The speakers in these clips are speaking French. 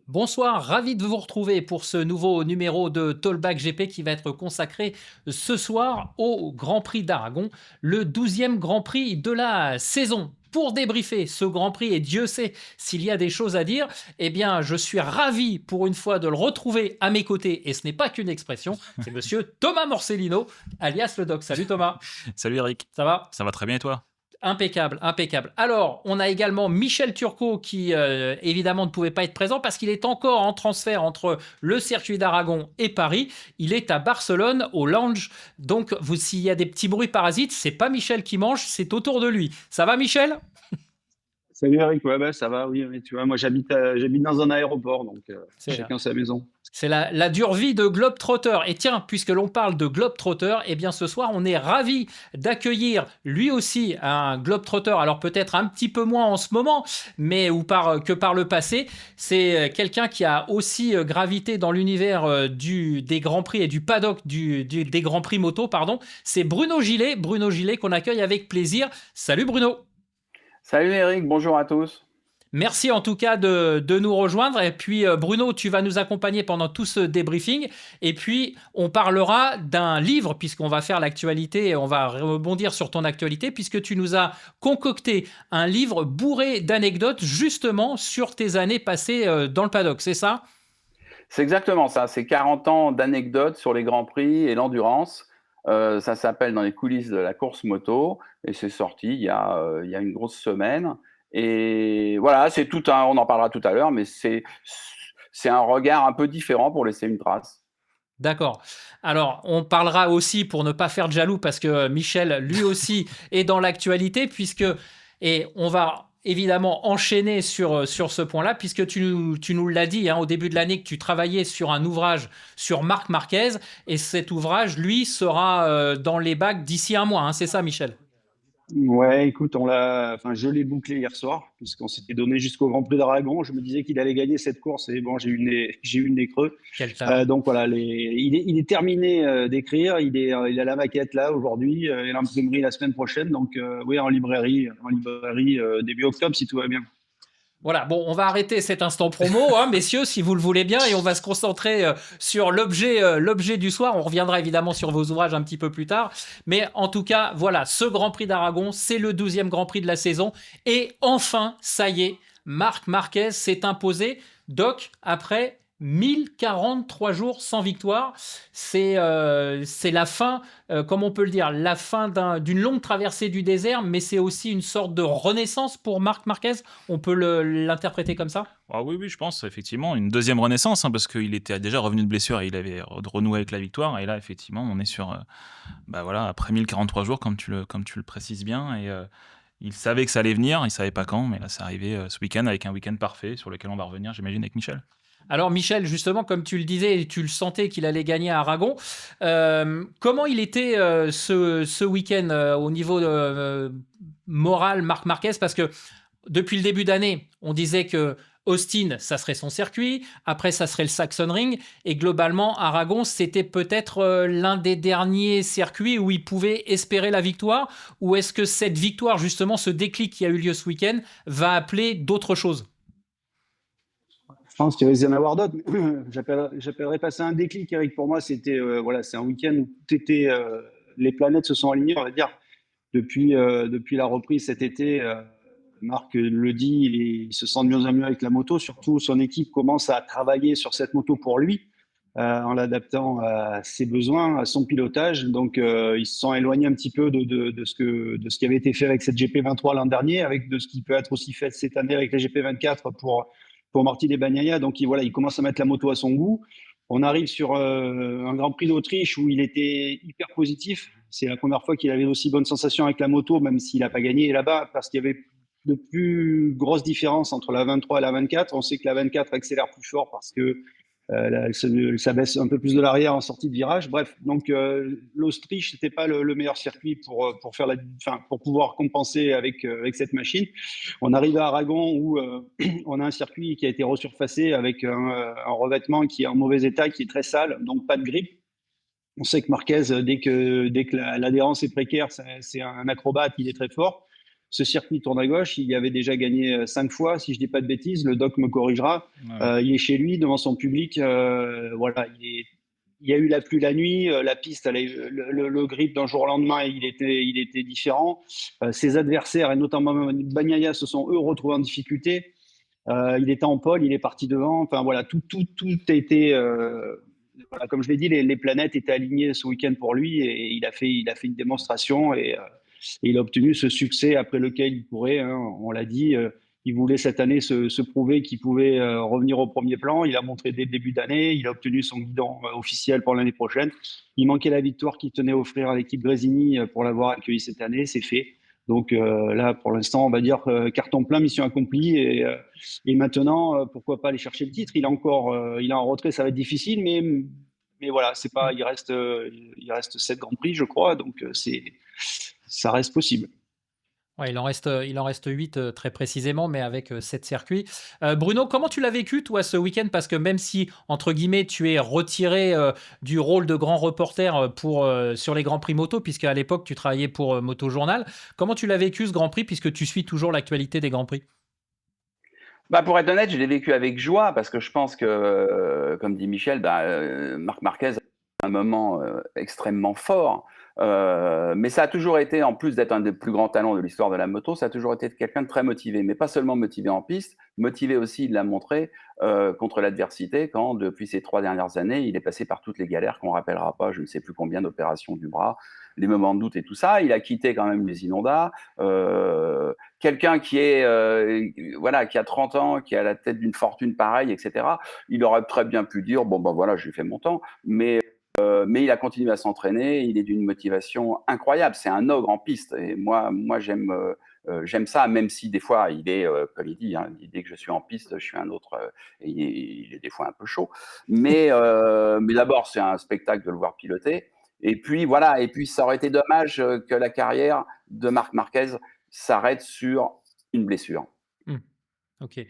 Bonsoir, ravi de vous retrouver pour ce nouveau numéro de Tollback GP qui va être consacré ce soir au Grand Prix d'Aragon, le 12e Grand Prix de la saison. Pour débriefer ce Grand Prix, et Dieu sait s'il y a des choses à dire, eh bien, je suis ravi pour une fois de le retrouver à mes côtés, et ce n'est pas qu'une expression, c'est monsieur Thomas Morcellino, alias le Doc. Salut Thomas. Salut Eric, Ça va? ça va très bien et toi? Impeccable, impeccable. Alors, on a également Michel Turcot qui, évidemment, ne pouvait pas être présent parce qu'il est encore en transfert entre le circuit d'Aragon et Paris. Il est à Barcelone, au lounge. Donc, s'il y a des petits bruits parasites, c'est pas Michel qui mange, c'est autour de lui. Ça va, Michel? Salut Eric, ouais, bah, ça va, oui, oui, tu vois, moi j'habite dans un aéroport, donc C'est chacun sa maison. C'est la dure vie de Globetrotter. Et tiens, puisque l'on parle de Globetrotter, eh bien ce soir, on est ravi d'accueillir lui aussi un Globetrotter. Alors peut-être un petit peu moins en ce moment, mais que par le passé. C'est quelqu'un qui a aussi gravité dans l'univers des Grands Prix et du paddock des Grands Prix moto, pardon. C'est Bruno Gillet. Bruno Gillet qu'on accueille avec plaisir. Salut Bruno. Salut Eric, bonjour à tous. Merci en tout cas de nous rejoindre. Et puis Bruno, tu vas nous accompagner pendant tout ce débriefing. Et puis on parlera d'un livre, puisqu'on va faire l'actualité, et on va rebondir sur ton actualité, puisque tu nous as concocté un livre bourré d'anecdotes justement sur tes années passées dans le paddock, c'est ça? C'est exactement ça, c'est 40 ans d'anecdotes sur les Grands Prix et l'endurance. Ça s'appelle Dans les coulisses de la course moto et c'est sorti il y a une grosse semaine. Et voilà, on en parlera tout à l'heure, mais c'est un regard un peu différent pour laisser une trace. D'accord. Alors, on parlera aussi, pour ne pas faire de jaloux, parce que Michel, lui aussi, est dans l'actualité, et on va évidemment enchaîner sur ce point-là, puisque tu nous l'as dit au début de l'année que tu travaillais sur un ouvrage sur Marc Marquez, et cet ouvrage, lui, sera dans les bacs d'ici un mois, c'est ça, Michel? Ouais, écoute, je l'ai bouclé hier soir, puisqu'on s'était donné jusqu'au Grand Prix d'Aragon. Je me disais qu'il allait gagner cette course, et bon, j'ai eu le nez creux. Quel talent. Donc voilà, il est terminé d'écrire, il a la maquette là aujourd'hui, et l'imprimerie la semaine prochaine. Donc oui, en librairie début octobre si tout va bien. Voilà, bon, on va arrêter cet instant promo, messieurs, si vous le voulez bien, et on va se concentrer sur l'objet du soir. On reviendra évidemment sur vos ouvrages un petit peu plus tard. Mais en tout cas, voilà, ce Grand Prix d'Aragon, c'est le 12e Grand Prix de la saison. Et enfin, ça y est, Marc Marquez s'est imposé. Doc, après 1043 jours sans victoire, c'est la fin, comme on peut le dire, la fin d'une longue traversée du désert, mais c'est aussi une sorte de renaissance pour Marc Marquez. On peut l'interpréter comme ça? Ah oui, oui, je pense effectivement une deuxième renaissance, parce qu'il était déjà revenu de blessure et il avait renoué avec la victoire. Et là, effectivement, on est sur, voilà, après 1043 jours, comme tu le précises bien. Et il savait que ça allait venir, il savait pas quand, mais là, c'est arrivé ce week-end avec un week-end parfait sur lequel on va revenir, j'imagine, avec Michel. Alors Michel, justement, comme tu le disais, tu le sentais qu'il allait gagner à Aragon. Comment il était ce week-end au niveau moral, Marc Marquez? Parce que depuis le début d'année, on disait que Austin, ça serait son circuit. Après, ça serait le Saxon Ring. Et globalement, Aragon, c'était peut-être l'un des derniers circuits où il pouvait espérer la victoire. Ou est-ce que cette victoire, justement, ce déclic qui a eu lieu ce week-end, va appeler d'autres choses? Je pense qu'il risque d'y en avoir d'autres. J'appellerais pas ça un déclic, Eric. Pour moi, voilà, c'est un week-end où les planètes se sont alignées, on va dire, depuis la reprise cet été. Marc le dit, il se sent de mieux en mieux avec la moto. Surtout, son équipe commence à travailler sur cette moto pour lui, en l'adaptant à ses besoins, à son pilotage. Donc, ils se sont éloignés un petit peu de ce qui avait été fait avec cette GP23 l'an dernier, de ce qui peut être aussi fait cette année avec la GP24 pour Martin et Bagnaia. Donc, voilà, il commence à mettre la moto à son goût. On arrive sur un Grand Prix d'Autriche où il était hyper positif. C'est la première fois qu'il avait aussi bonne sensation avec la moto, même s'il n'a pas gagné là-bas, parce qu'il y avait de plus grosses différences entre la 23 et la 24. On sait que la 24 accélère plus fort parce que ça baisse un peu plus de l'arrière en sortie de virage. Bref, donc l'Autriche, c'était pas le meilleur circuit pour pouvoir compenser avec cette machine. On arrive à Aragon où on a un circuit qui a été resurfacé avec un revêtement qui est en mauvais état, qui est très sale, donc pas de grip. On sait que Marquez, dès que l'adhérence est précaire, c'est un acrobate, il est très fort. ce circuit tourne à gauche, il y avait déjà gagné 5 fois, si je dis pas de bêtises. Le doc me corrigera. Ouais. Il est chez lui, devant son public. Voilà, il y a eu la pluie la nuit. La piste, le grip d'un jour au lendemain, il était différent. Ses adversaires, et notamment Bagnaia, se sont eux retrouvés en difficulté. Il était en pole, il est parti devant. Enfin voilà, tout a été. Voilà, comme je l'ai dit, les planètes étaient alignées ce week-end pour lui et il a fait une démonstration et il a obtenu ce succès après lequel il pourrait, hein, on l'a dit, il voulait cette année se prouver qu'il pouvait revenir au premier plan. Il a montré dès le début d'année, il a obtenu son guidon officiel pour l'année prochaine. Il manquait la victoire qu'il tenait à offrir à l'équipe Grésini pour l'avoir accueilli cette année, c'est fait. Donc là, pour l'instant, on va dire carton plein, mission accomplie. Et maintenant, pourquoi pas aller chercher le titre? Il est en retrait, ça va être difficile, mais voilà, c'est pas, il reste 7 grands prix, je crois, donc ça reste possible. Ouais, il en reste 8 très précisément, mais avec 7 circuits. Bruno, comment tu l'as vécu, toi, ce week-end? Parce que même si, entre guillemets, tu es retiré du rôle de grand reporter sur les Grands Prix moto, puisque à l'époque, tu travaillais pour Moto Journal, comment tu l'as vécu, ce Grand Prix, puisque tu suis toujours l'actualité des Grands Prix? Bah, pour être honnête, je l'ai vécu avec joie parce que je pense que, comme dit Michel, Marc Marquez a un moment extrêmement fort. Mais ça a toujours été, en plus d'être un des plus grands talents de l'histoire de la moto, ça a toujours été quelqu'un de très motivé. Mais pas seulement motivé en piste, motivé aussi, il l'a montré contre l'adversité quand, depuis ces 3 dernières années, il est passé par toutes les galères qu'on ne rappellera pas, je ne sais plus combien d'opérations du bras, les moments de doute et tout ça. Il a quitté quand même les inondas. Quelqu'un qui est voilà, qui a 30 ans, qui est à la tête d'une fortune pareille, etc. Il aurait très bien pu dire bon ben voilà, j'ai fait mon temps, mais il a continué à s'entraîner. Il est d'une motivation incroyable. C'est un ogre en piste. Et moi j'aime ça, même si des fois il est, comme il dit, hein, dès que je suis en piste, je suis un autre. Et il est des fois un peu chaud. Mais d'abord, c'est un spectacle de le voir piloter. Et puis voilà. Et puis ça aurait été dommage que la carrière de Marc Marquez s'arrête sur une blessure. Hmm. Ok.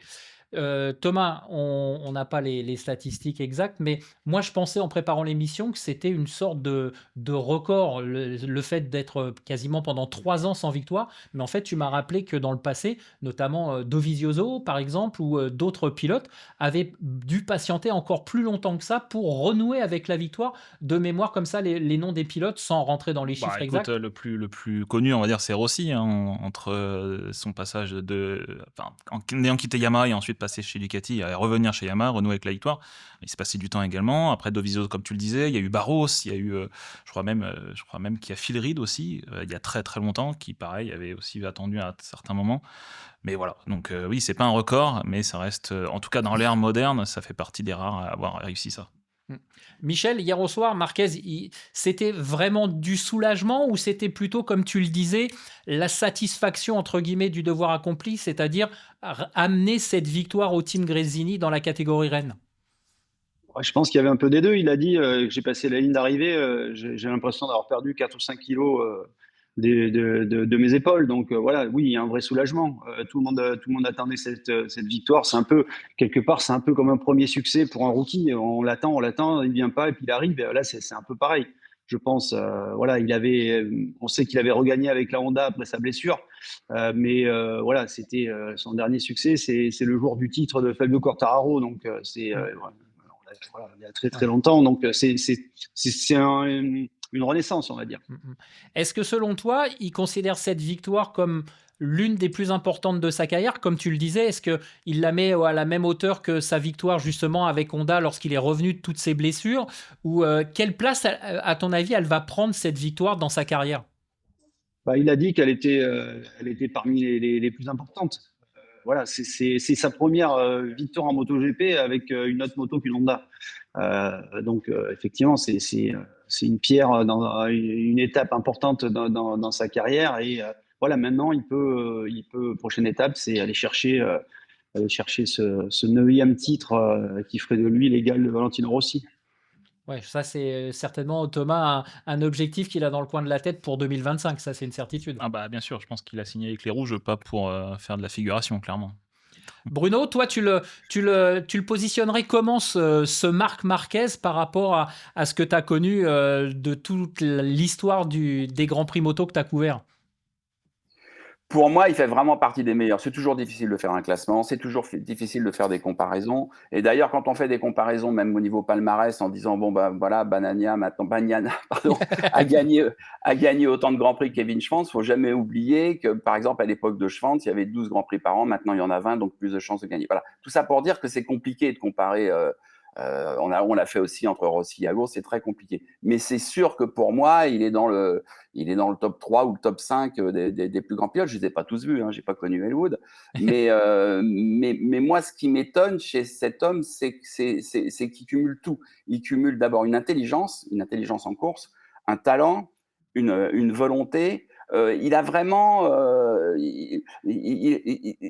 Thomas, on n'a pas les statistiques exactes, mais moi je pensais en préparant l'émission que c'était une sorte de record, le fait d'être quasiment pendant 3 ans sans victoire. Mais en fait, tu m'as rappelé que dans le passé, notamment Dovizioso par exemple, ou d'autres pilotes avaient dû patienter encore plus longtemps que ça pour renouer avec la victoire. De mémoire comme ça, les noms des pilotes, sans rentrer dans les chiffres Bah écoute, exacts. le plus connu, on va dire, c'est Rossi, hein, entre son passage enfin, en ayant quitté Yamaha et ensuite passé chez Ducati, à revenir chez Yamaha, renouer avec la victoire. Il s'est passé du temps également. Après Dovizioso, comme tu le disais, il y a eu Barros, il y a eu, je crois même qu'il y a Phil Reed aussi, il y a très très longtemps, qui pareil avait aussi attendu à certains moments. Mais voilà, donc oui, c'est pas un record, mais ça reste, en tout cas dans l'ère moderne, ça fait partie des rares à avoir réussi ça. Michel, hier au soir, Marquez, c'était vraiment du soulagement ou c'était plutôt, comme tu le disais, la satisfaction entre guillemets du devoir accompli, c'est-à-dire amener cette victoire au team Gresini dans la catégorie Rennes? Ouais, je pense qu'il y avait un peu des deux. Il a dit que j'ai passé la ligne d'arrivée, j'ai l'impression d'avoir perdu 4 ou 5 kilos de mes épaules. Donc voilà, oui, il y a un vrai soulagement. Tout le monde attendait cette victoire. C'est un peu, quelque part, c'est un peu comme un premier succès pour un rookie. On l'attend, il vient pas et puis il arrive. Et là, c'est un peu pareil. Je pense, voilà, on sait qu'il avait regagné avec la Honda après sa blessure, mais voilà, c'était son dernier succès. C'est le jour du titre de Fabio Quartararo, donc voilà, il y a très très Ouais. longtemps. Donc une renaissance, on va dire. Est-ce que selon toi, il considère cette victoire comme l'une des plus importantes de sa carrière? Comme tu le disais, est-ce qu'il la met à la même hauteur que sa victoire justement avec Honda lorsqu'il est revenu de toutes ses blessures? Ou quelle place, à ton avis, elle va prendre cette victoire dans sa carrière? Bah, il a dit elle était parmi les plus importantes. Voilà, c'est sa première victoire en MotoGP avec une autre moto qu'une Honda. Donc effectivement, c'est une pierre dans une étape importante dans sa carrière. Et voilà, maintenant prochaine étape, c'est aller chercher ce 9e titre qui ferait de lui l'égal de Valentino Rossi. Ouais, ça c'est certainement Thomas un objectif qu'il a dans le coin de la tête pour 2025, ça c'est une certitude. Ah bah bien sûr, je pense qu'il a signé avec les rouges, pas pour faire de la figuration, clairement. Bruno, toi tu le positionnerais comment ce Marc Marquez par rapport à ce que tu as connu de toute l'histoire des Grands Prix moto que tu as couvert? Pour moi, il fait vraiment partie des meilleurs. C'est toujours difficile de faire un classement, c'est toujours difficile de faire des comparaisons. Et d'ailleurs, quand on fait des comparaisons, même au niveau palmarès, en disant bon bah voilà, Bagnaia, pardon, a gagné autant de grands prix que Kevin Schwantz, faut jamais oublier que par exemple à l'époque de Schwantz, il y avait 12 grands prix par an, maintenant il y en a 20, donc plus de chances de gagner. Voilà. Tout ça pour dire que c'est compliqué de comparer. On l'a fait aussi entre Rossi et Yago, c'est très compliqué. Mais c'est sûr que pour moi, il est dans le top 3 ou le top 5 des plus grands pilotes. Je ne les ai pas tous vus, hein, je n'ai pas connu Elwood. Mais moi, ce qui m'étonne chez cet homme, c'est qu'il cumule tout. Il cumule d'abord une intelligence en course, un talent, une volonté. Il a vraiment, il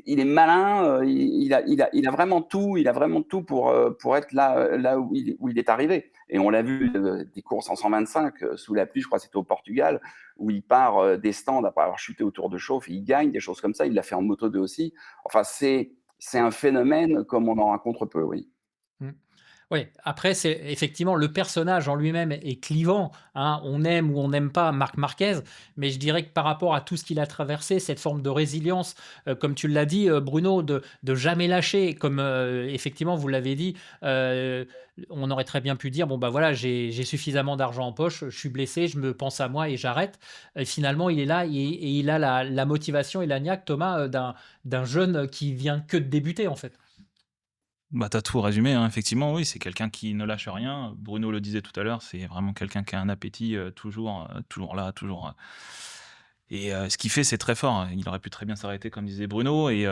est malin, il a vraiment tout pour être là où il est arrivé. Et on l'a vu des courses en 125 sous la pluie, je crois que c'était au Portugal, où il part des stands après avoir chuté au Tour de Chauffe, et il gagne des choses comme ça. Il l'a fait en Moto 2 aussi. Enfin, c'est un phénomène comme on en rencontre peu, oui. Mm. Oui, après, c'est effectivement le personnage en lui-même est clivant, hein. On aime ou on n'aime pas Marc Marquez, mais je dirais que par rapport à tout ce qu'il a traversé, cette forme de résilience, comme tu l'as dit, Bruno, de jamais lâcher, comme effectivement vous l'avez dit, euh, on aurait très bien pu dire bon, bah voilà, j'ai suffisamment d'argent en poche, je suis blessé, je me pense à moi et j'arrête. Finalement, il est là et il a la motivation et la niaque, Thomas, d'un jeune qui vient que de débuter, en fait. Bah, t'as tout résumé, hein, effectivement, oui, c'est quelqu'un qui ne lâche rien. Bruno le disait tout à l'heure, c'est vraiment quelqu'un qui a un appétit toujours là, toujours. Et ce qu'il fait, c'est très fort, hein. Il aurait pu très bien s'arrêter, comme disait Bruno. Et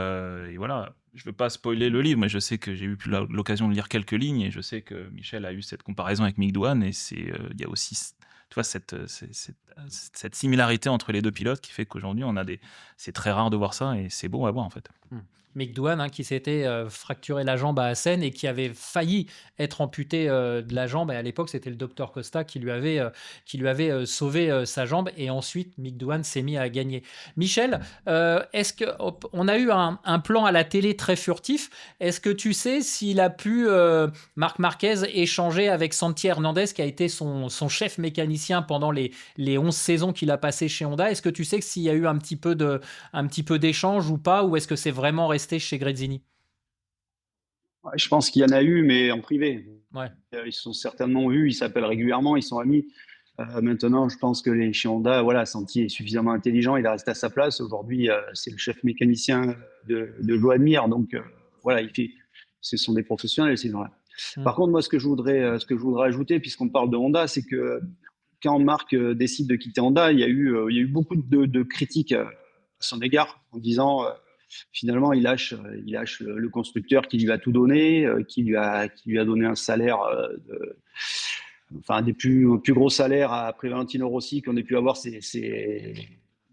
voilà, je veux pas spoiler le livre, mais je sais que j'ai eu l'occasion de lire quelques lignes, et je sais que Michel a eu cette comparaison avec Mick Doohan, et il y a aussi, tu vois, cette similarité entre les deux pilotes qui fait qu'aujourd'hui, c'est très rare de voir ça, et c'est beau à voir, en fait. Mick Doohan, hein, qui s'était fracturé la jambe à Assen et qui avait failli être amputé de la jambe. Et à l'époque, c'était le docteur Costa qui lui avait sauvé sa jambe. Et ensuite, Mick Doohan s'est mis à gagner. Michel, est-ce que on a eu un plan à la télé très furtif? Est-ce que tu sais s'il a pu, Marc Marquez, échanger avec Santi Hernandez, qui a été son chef mécanicien pendant les 11 saisons qu'il a passé chez Honda? Est-ce que tu sais s'il y a eu un petit peu d'échange ou pas, ou est-ce que c'est vraiment resté chez Grezzini? Ouais, je pense qu'il y en a eu, mais en privé. Ouais. Ils se sont certainement vus, ils s'appellent régulièrement, ils sont amis. Maintenant, je pense que chez Honda, voilà, Santi est suffisamment intelligent, il a resté à sa place. Aujourd'hui, c'est le chef mécanicien de Joan Mir, donc voilà, ce sont des professionnels, c'est vrai. Par contre, moi, ce que je voudrais ajouter, puisqu'on parle de Honda, c'est que quand Marc décide de quitter Honda, il y a eu beaucoup de critiques à son égard, en disant finalement, il lâche le constructeur qui lui a tout donné, qui lui a donné un salaire, enfin des plus gros salaires après Valentino Rossi qu'on ait pu avoir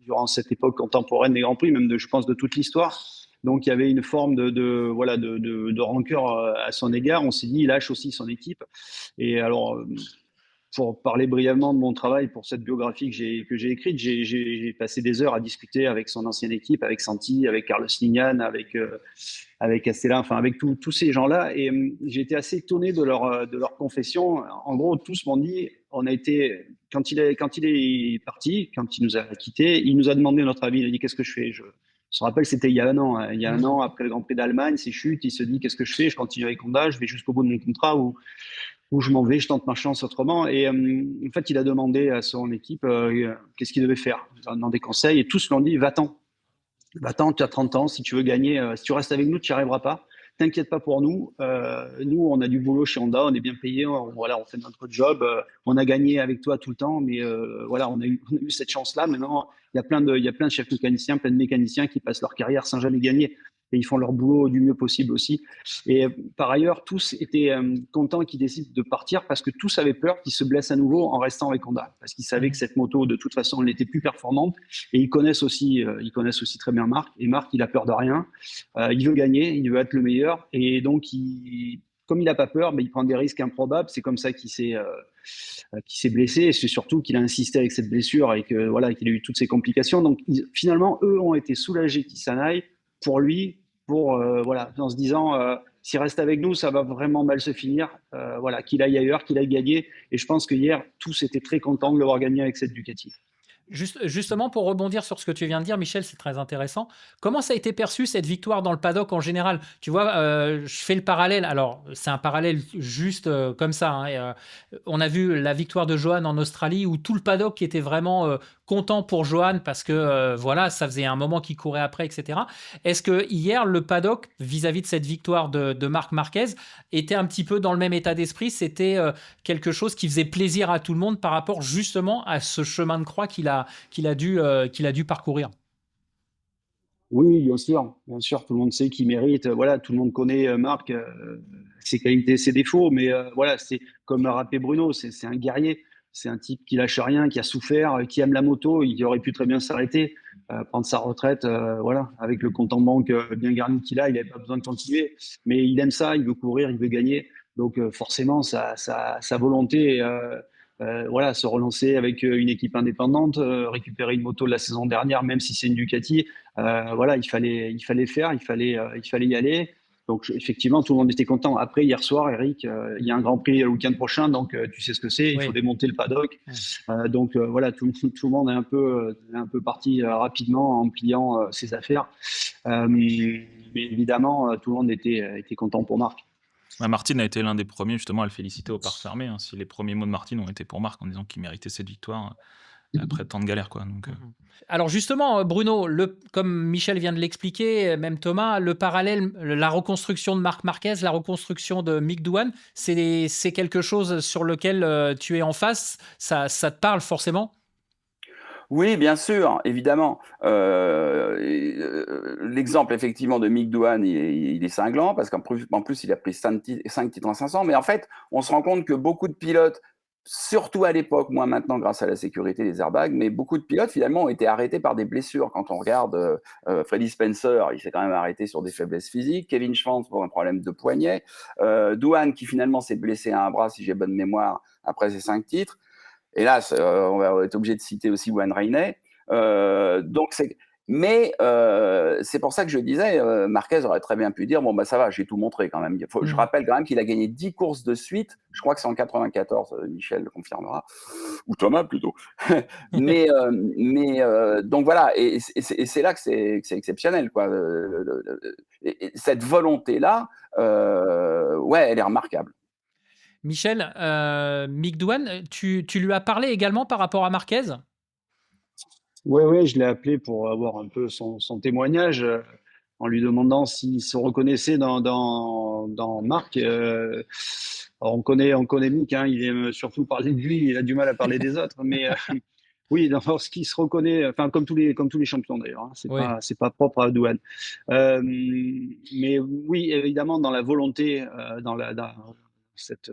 durant cette époque contemporaine des Grands Prix, même je pense de toute l'histoire. Donc il y avait une forme de rancœur à son égard. On s'est dit, il lâche aussi son équipe. Et alors, pour parler brièvement de mon travail pour cette biographie que j'ai écrite, j'ai passé des heures à discuter avec son ancienne équipe, avec Santi, avec Carlos Lignan, avec Castella, enfin avec tous ces gens-là. Et j'ai été assez étonné de leur confession. En gros, tous m'ont dit, on a été, quand il est parti, quand il nous a quittés, il nous a demandé notre avis. Il a dit, qu'est-ce que je fais? Je me rappelle, c'était il y a un an. Il y a un an, après le Grand Prix d'Allemagne, ses chutes, il se dit, qu'est-ce que je fais? Je continue avec Honda, je vais jusqu'au bout de mon contrat ou je m'en vais, je tente ma chance autrement. Et en fait, il a demandé à son équipe qu'est-ce qu'il devait faire. Il a demandé des conseils et tous lui ont dit, va-t'en. Va-t'en, tu as 30 ans, si tu veux gagner, si tu restes avec nous, tu n'y arriveras pas. T'inquiète pas pour nous. Nous, on a du boulot chez Honda, on est bien payé, voilà, on fait notre job. On a gagné avec toi tout le temps, mais voilà, on a eu cette chance-là. Maintenant, il y a plein de chefs mécaniciens, plein de mécaniciens qui passent leur carrière sans jamais gagner. Et ils font leur boulot du mieux possible aussi. Et par ailleurs, tous étaient contents qu'ils décident de partir parce que tous avaient peur qu'ils se blessent à nouveau en restant avec Honda. Parce qu'ils savaient que cette moto, de toute façon, elle n'était plus performante. Et ils connaissent aussi très bien Marc. Et Marc, il a peur de rien. Il veut gagner, il veut être le meilleur. Et donc, comme il n'a pas peur, il prend des risques improbables. C'est comme ça qu'il s'est blessé. Et c'est surtout qu'il a insisté avec cette blessure et que, voilà, qu'il a eu toutes ces complications. Donc, finalement, eux ont été soulagés qu'il s'en aille pour lui, voilà, en se disant s'il reste avec nous, ça va vraiment mal se finir. Voilà, qu'il aille ailleurs, qu'il aille gagner. Et je pense que hier, tous étaient très contents de l'avoir gagné avec cette Ducati. Justement, pour rebondir sur ce que tu viens de dire, Michel, c'est très intéressant. Comment ça a été perçu, cette victoire dans le paddock en général? Tu vois, je fais le parallèle. Alors, c'est un parallèle juste comme ça, hein, on a vu la victoire de Johan en Australie, où tout le paddock était vraiment content pour Johan, parce que voilà, ça faisait un moment qu'il courait après, etc. Est-ce que hier, le paddock, vis-à-vis de cette victoire de Marc Marquez, était un petit peu dans le même état d'esprit? C'était quelque chose qui faisait plaisir à tout le monde par rapport justement à ce chemin de croix qu'il a dû parcourir. Oui, bien sûr, tout le monde sait qu'il mérite. Voilà, tout le monde connaît Marc, ses qualités, ses défauts, mais voilà, c'est comme l'a rappelé Bruno, c'est un guerrier, c'est un type qui lâche rien, qui a souffert, qui aime la moto. Il aurait pu très bien s'arrêter, prendre sa retraite, voilà, avec le compte en banque bien garni qu'il a, il n'avait pas besoin de continuer, mais il aime ça, il veut courir, il veut gagner, donc forcément, sa volonté. Voilà, se relancer avec une équipe indépendante, récupérer une moto de la saison dernière, même si c'est une Ducati. Voilà, il fallait faire, il fallait y aller. Donc effectivement, tout le monde était content. Après, hier soir, Eric, il y a un Grand Prix le week-end prochain, donc tu sais ce que c'est. Il Oui. faut démonter le paddock. Donc voilà, tout le monde est un peu parti rapidement en pliant ses affaires. Mais évidemment, tout le monde était content pour Marc. Martin a été l'un des premiers justement à le féliciter au parc fermé. Hein. Si les premiers mots de Martin ont été pour Marc en disant qu'il méritait cette victoire après tant de galères, quoi. Donc, Alors justement, Bruno, comme Michel vient de l'expliquer, même Thomas, le parallèle, la reconstruction de Marc Marquez, la reconstruction de Mick Doohan, c'est quelque chose sur lequel tu es en face. Ça te parle forcément? Oui, bien sûr, évidemment. L'exemple effectivement de Mick Doohan, il est cinglant parce en plus il a pris 5 titres en 500. Mais en fait, on se rend compte que beaucoup de pilotes, surtout à l'époque, moins maintenant grâce à la sécurité des airbags, mais beaucoup de pilotes finalement ont été arrêtés par des blessures. Quand on regarde Freddie Spencer, il s'est quand même arrêté sur des faiblesses physiques. Kevin Schwantz pour un problème de poignet. Doohan qui finalement s'est blessé à un bras, si j'ai bonne mémoire, après ses 5 titres. Hélas, on va être obligé de citer aussi Wayne Rainey. Mais c'est pour ça que je disais, Marquez aurait très bien pu dire bon, bah ça va, j'ai tout montré quand même. Je rappelle quand même qu'il a gagné 10 courses de suite. Je crois que c'est en 94, Michel le confirmera, ou Thomas plutôt. Donc voilà, et c'est là que c'est exceptionnel, quoi. Cette volonté-là, ouais, elle est remarquable. Michel, Mick Doohan, tu lui as parlé également par rapport à Marquez? Oui, je l'ai appelé pour avoir un peu son témoignage, en lui demandant s'il se reconnaissait dans Marc. Alors on connaît Mick, hein, il aime surtout parler de lui, il a du mal à parler des autres, mais oui, lorsqu'il se reconnaît, enfin comme tous les champions d'ailleurs, hein, Oui. c'est pas propre à Douane. Mais oui, évidemment, dans la volonté, dans cette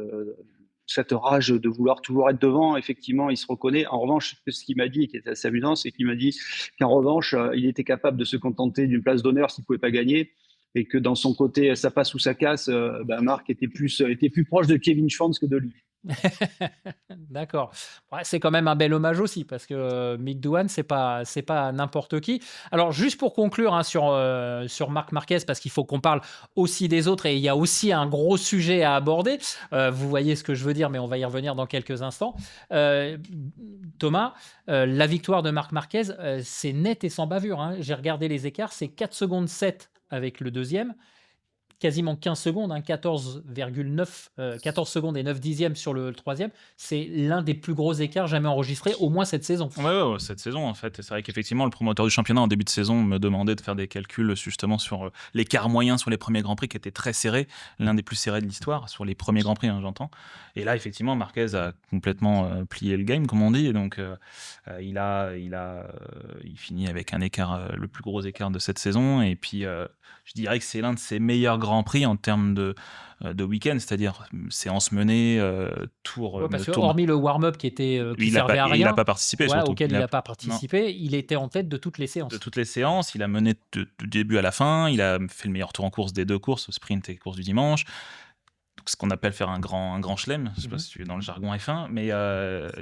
cette rage de vouloir toujours être devant, effectivement, il se reconnaît. En revanche, ce qu'il m'a dit, qui était assez amusant, c'est qu'il m'a dit qu'en revanche, il était capable de se contenter d'une place d'honneur s'il ne pouvait pas gagner, et que dans son côté, ça passe ou ça casse, Marc était plus proche de Kevin Schwantz que de lui. D'accord. Ouais, c'est quand même un bel hommage aussi, parce que Mick Doohan, c'est pas n'importe qui. Alors, juste pour conclure, hein, sur Marc Marquez, parce qu'il faut qu'on parle aussi des autres, et il y a aussi un gros sujet à aborder. Vous voyez ce que je veux dire, mais on va y revenir dans quelques instants. Thomas, la victoire de Marc Marquez, c'est net et sans bavure, hein. J'ai regardé les écarts, c'est 4 secondes 7 avec le deuxième, quasiment 15 secondes, hein, 14 secondes et 9 dixièmes sur le troisième. C'est l'un des plus gros écarts jamais enregistrés, au moins cette saison. Ouais, cette saison, en fait. C'est vrai qu'effectivement, le promoteur du championnat en début de saison me demandait de faire des calculs justement sur l'écart moyen sur les premiers Grands Prix qui était très serré, l'un des plus serrés de l'histoire, sur les premiers Grands Prix, hein, j'entends. Et là, effectivement, Marquez a complètement plié le game, comme on dit. Et donc, il finit avec un écart, le plus gros écart de cette saison. Et puis, je dirais que c'est l'un de ses meilleurs Grands Prix en termes de week-end, c'est-à-dire séance menée, tour. Parce que hormis le warm-up qui servait à rien, il n'a pas participé, surtout. Auquel il n'a pas participé, il était en tête de toutes les séances. De toutes les séances, il a mené du début à la fin, il a fait le meilleur tour en course des deux courses, sprint et course du dimanche. Donc, ce qu'on appelle faire un grand chelem, je ne sais pas si tu es dans le jargon F1, mais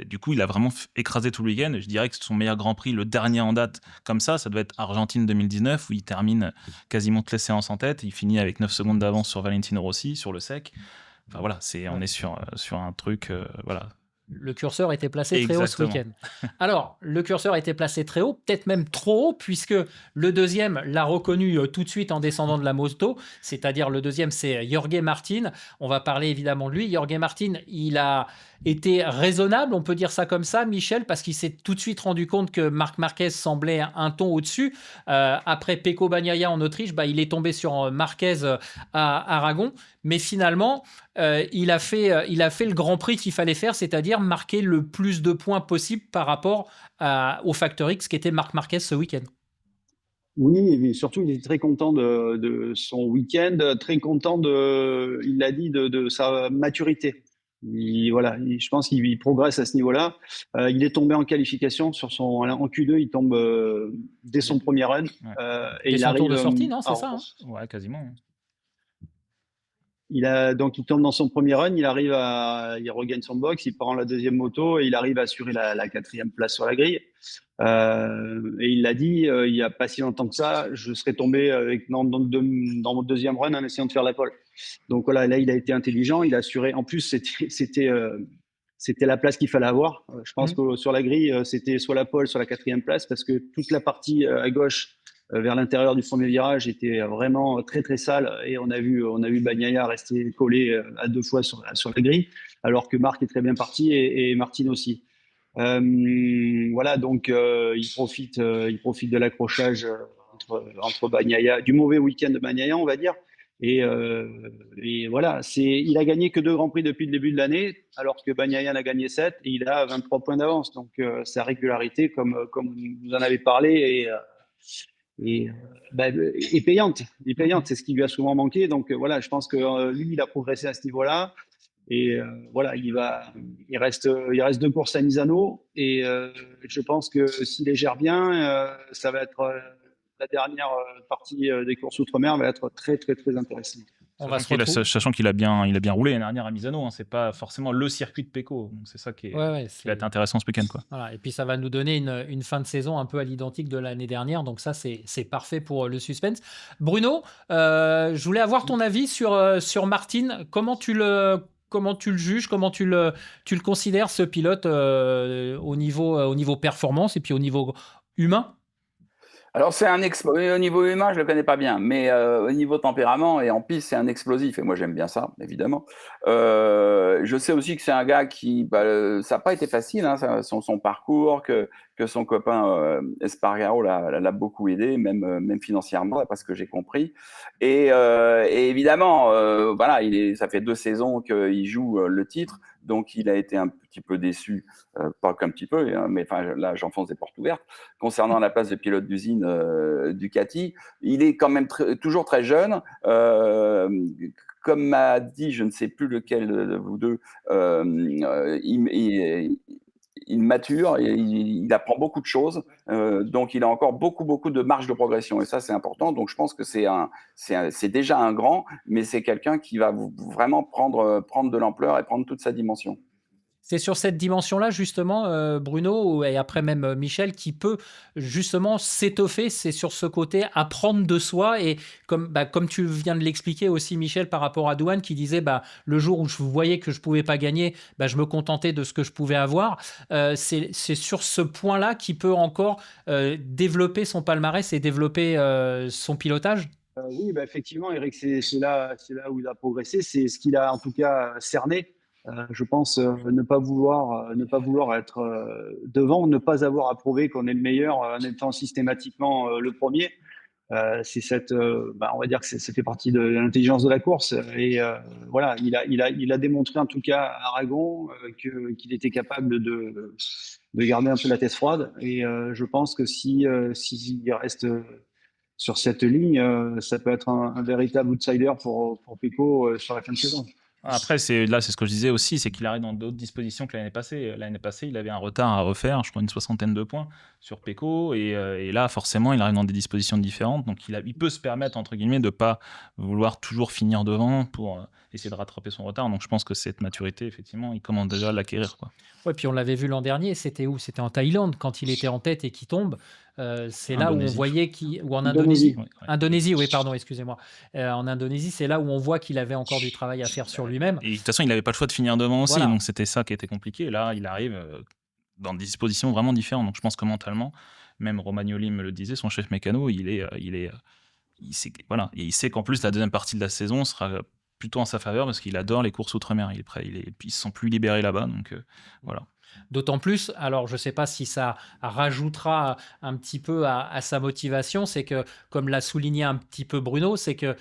du coup, il a vraiment écrasé tout le week-end. Je dirais que son meilleur Grand Prix, le dernier en date, comme ça doit être Argentine 2019, où il termine quasiment toutes les séances en tête. Il finit avec 9 secondes d'avance sur Valentino Rossi, sur le sec. Enfin voilà, on est sur un truc, voilà. le curseur était placé très haut ce Exactement. week-end. Alors, le curseur était placé très haut, peut-être même trop haut, puisque le deuxième l'a reconnu tout de suite en descendant de la moto, c'est-à-dire le deuxième, c'est Jorge Martin. On va parler évidemment de lui. Jorge Martin, il a été raisonnable, on peut dire ça comme ça, Michel, parce qu'il s'est tout de suite rendu compte que Marc Marquez semblait un ton au-dessus. Après Pecco Bagnaia en Autriche, il est tombé sur Marquez à Aragon, mais finalement, il a fait le Grand Prix qu'il fallait faire, c'est-à-dire marquer le plus de points possible par rapport au Factor X qui était Marc Marquez ce week-end. Oui, mais surtout, il était très content de son week-end, très content il l'a dit, de sa maturité. Je pense qu'il progresse à ce niveau-là. Il est tombé en qualification en Q2, il tombe dès son premier run. Ouais. Et Dès il son tour arrive de sortie, non, c'est ça, hein Ouais, quasiment. donc il tombe dans son premier run, il regagne son box, il prend la deuxième moto et il arrive à assurer la quatrième place sur la grille. Et il l'a dit, il n'y a pas si longtemps que ça, je serais tombé dans mon deuxième run en essayant de faire la pole. Donc voilà, là il a été intelligent, il a assuré. En plus, c'était la place qu'il fallait avoir. Je pense que sur la grille, c'était soit la pole, soit la quatrième place, parce que toute la partie à gauche vers l'intérieur du premier virage était vraiment très très sale, et on a vu Bagnaia rester collé à 2 fois sur la grille, alors que Marc est très bien parti et Martin aussi. Voilà, donc il profite de l'accrochage entre Bagnaia, du mauvais week-end de Bagnaia, on va dire. Et voilà, il a gagné que 2 Grands Prix depuis le début de l'année, alors que Bagnaia en a gagné 7 et il a 23 points d'avance. Donc sa régularité, comme vous en avez parlé, est payante. C'est ce qui lui a souvent manqué. Donc voilà, je pense que lui, il a progressé à ce niveau-là. Et voilà, il reste 2 courses à Misano, et je pense que s'il les gère bien, ça va être la dernière partie des courses outre-mer va être très très très intéressante. On va se retrouver. Sachant qu'il a bien roulé l'année dernière à Misano, hein, c'est pas forcément le circuit de Pecco, donc c'est ça qui va être intéressant ce week-end, quoi. Voilà, et puis ça va nous donner une fin de saison un peu à l'identique de l'année dernière, donc ça c'est parfait pour le suspense. Bruno, je voulais avoir ton avis sur Martin. Comment tu le juges, comment tu le considères, ce pilote, au niveau performance et puis au niveau humain? Alors, au niveau humain, je le connais pas bien, mais au niveau tempérament et en piste, c'est un explosif. Et moi, j'aime bien ça, évidemment. Je sais aussi que c'est un gars qui, ça n'a pas été facile, hein, son parcours, que son copain Espargaro l'a beaucoup aidé, même financièrement, d'après ce que j'ai compris. Et évidemment, voilà, ça fait 2 saisons qu'il joue le titre, donc il a été un petit peu déçu, pas qu'un petit peu, hein, mais enfin là, j'enfonce des portes ouvertes. Concernant la place de pilote d'usine Ducati, il est quand même toujours très jeune. Comme m'a dit, je ne sais plus lequel de vous deux, il mature et il apprend beaucoup de choses. Donc, il a encore beaucoup de marge de progression. Et ça, c'est important. Donc, je pense que c'est déjà un grand, mais c'est quelqu'un qui va vraiment prendre de l'ampleur et prendre toute sa dimension. C'est sur cette dimension-là, justement, Bruno, et après même Michel, qui peut justement s'étoffer. C'est sur ce côté apprendre de soi. Et comme tu viens de l'expliquer aussi, Michel, par rapport à Douane, qui disait le jour où je voyais que je ne pouvais pas gagner, je me contentais de ce que je pouvais avoir. C'est sur ce point-là qu'il peut encore développer son palmarès et développer son pilotage. Oui, effectivement, Eric, c'est là où il a progressé. C'est ce qu'il a en tout cas cerné. Je pense ne pas vouloir être devant, ne pas avoir à prouver qu'on est le meilleur en étant systématiquement le premier. C'est on va dire que ça fait partie de l'intelligence de la course. Et voilà, il a démontré en tout cas à Aragon qu'il était capable de garder un peu la tête froide. Et je pense que s'il reste sur cette ligne, ça peut être un véritable outsider pour Pecco sur la fin de saison. Après, c'est ce que je disais aussi, c'est qu'il arrive dans d'autres dispositions que l'année passée. L'année passée, il avait un retard à refaire, je crois une 60aine de points sur Pecco, et là, forcément, il arrive dans des dispositions différentes, donc il peut se permettre, entre guillemets, de pas vouloir toujours finir devant pour essayer de rattraper son retard. Donc je pense que cette maturité, effectivement, il commence déjà à l'acquérir, quoi. Ouais, puis on l'avait vu l'an dernier, c'était où? C'était en Thaïlande, quand il était en tête et qu'il tombe. c'est là où on Indonésie, voyait ou en Indonésie. Indonésie. ouais. Indonésie, oui, pardon, excusez-moi. En Indonésie, c'est là où on voit qu'il avait encore du travail à faire sur lui-même. Et de toute façon, il n'avait pas le choix de finir devant aussi, Voilà. donc c'était ça qui était compliqué. Et là, il arrive dans des dispositions vraiment différentes. Donc je pense que mentalement, même Romagnoli me le disait, son chef mécano, il sait, voilà, et il sait qu'en plus la deuxième partie de la saison sera plutôt en sa faveur parce qu'il adore les courses outre-mer. Il est prêt, il se sent plus libéré là-bas, donc voilà. D'autant plus, alors je ne sais pas si ça rajoutera un petit peu à sa motivation, c'est que, comme l'a souligné un petit peu Bruno, c'est que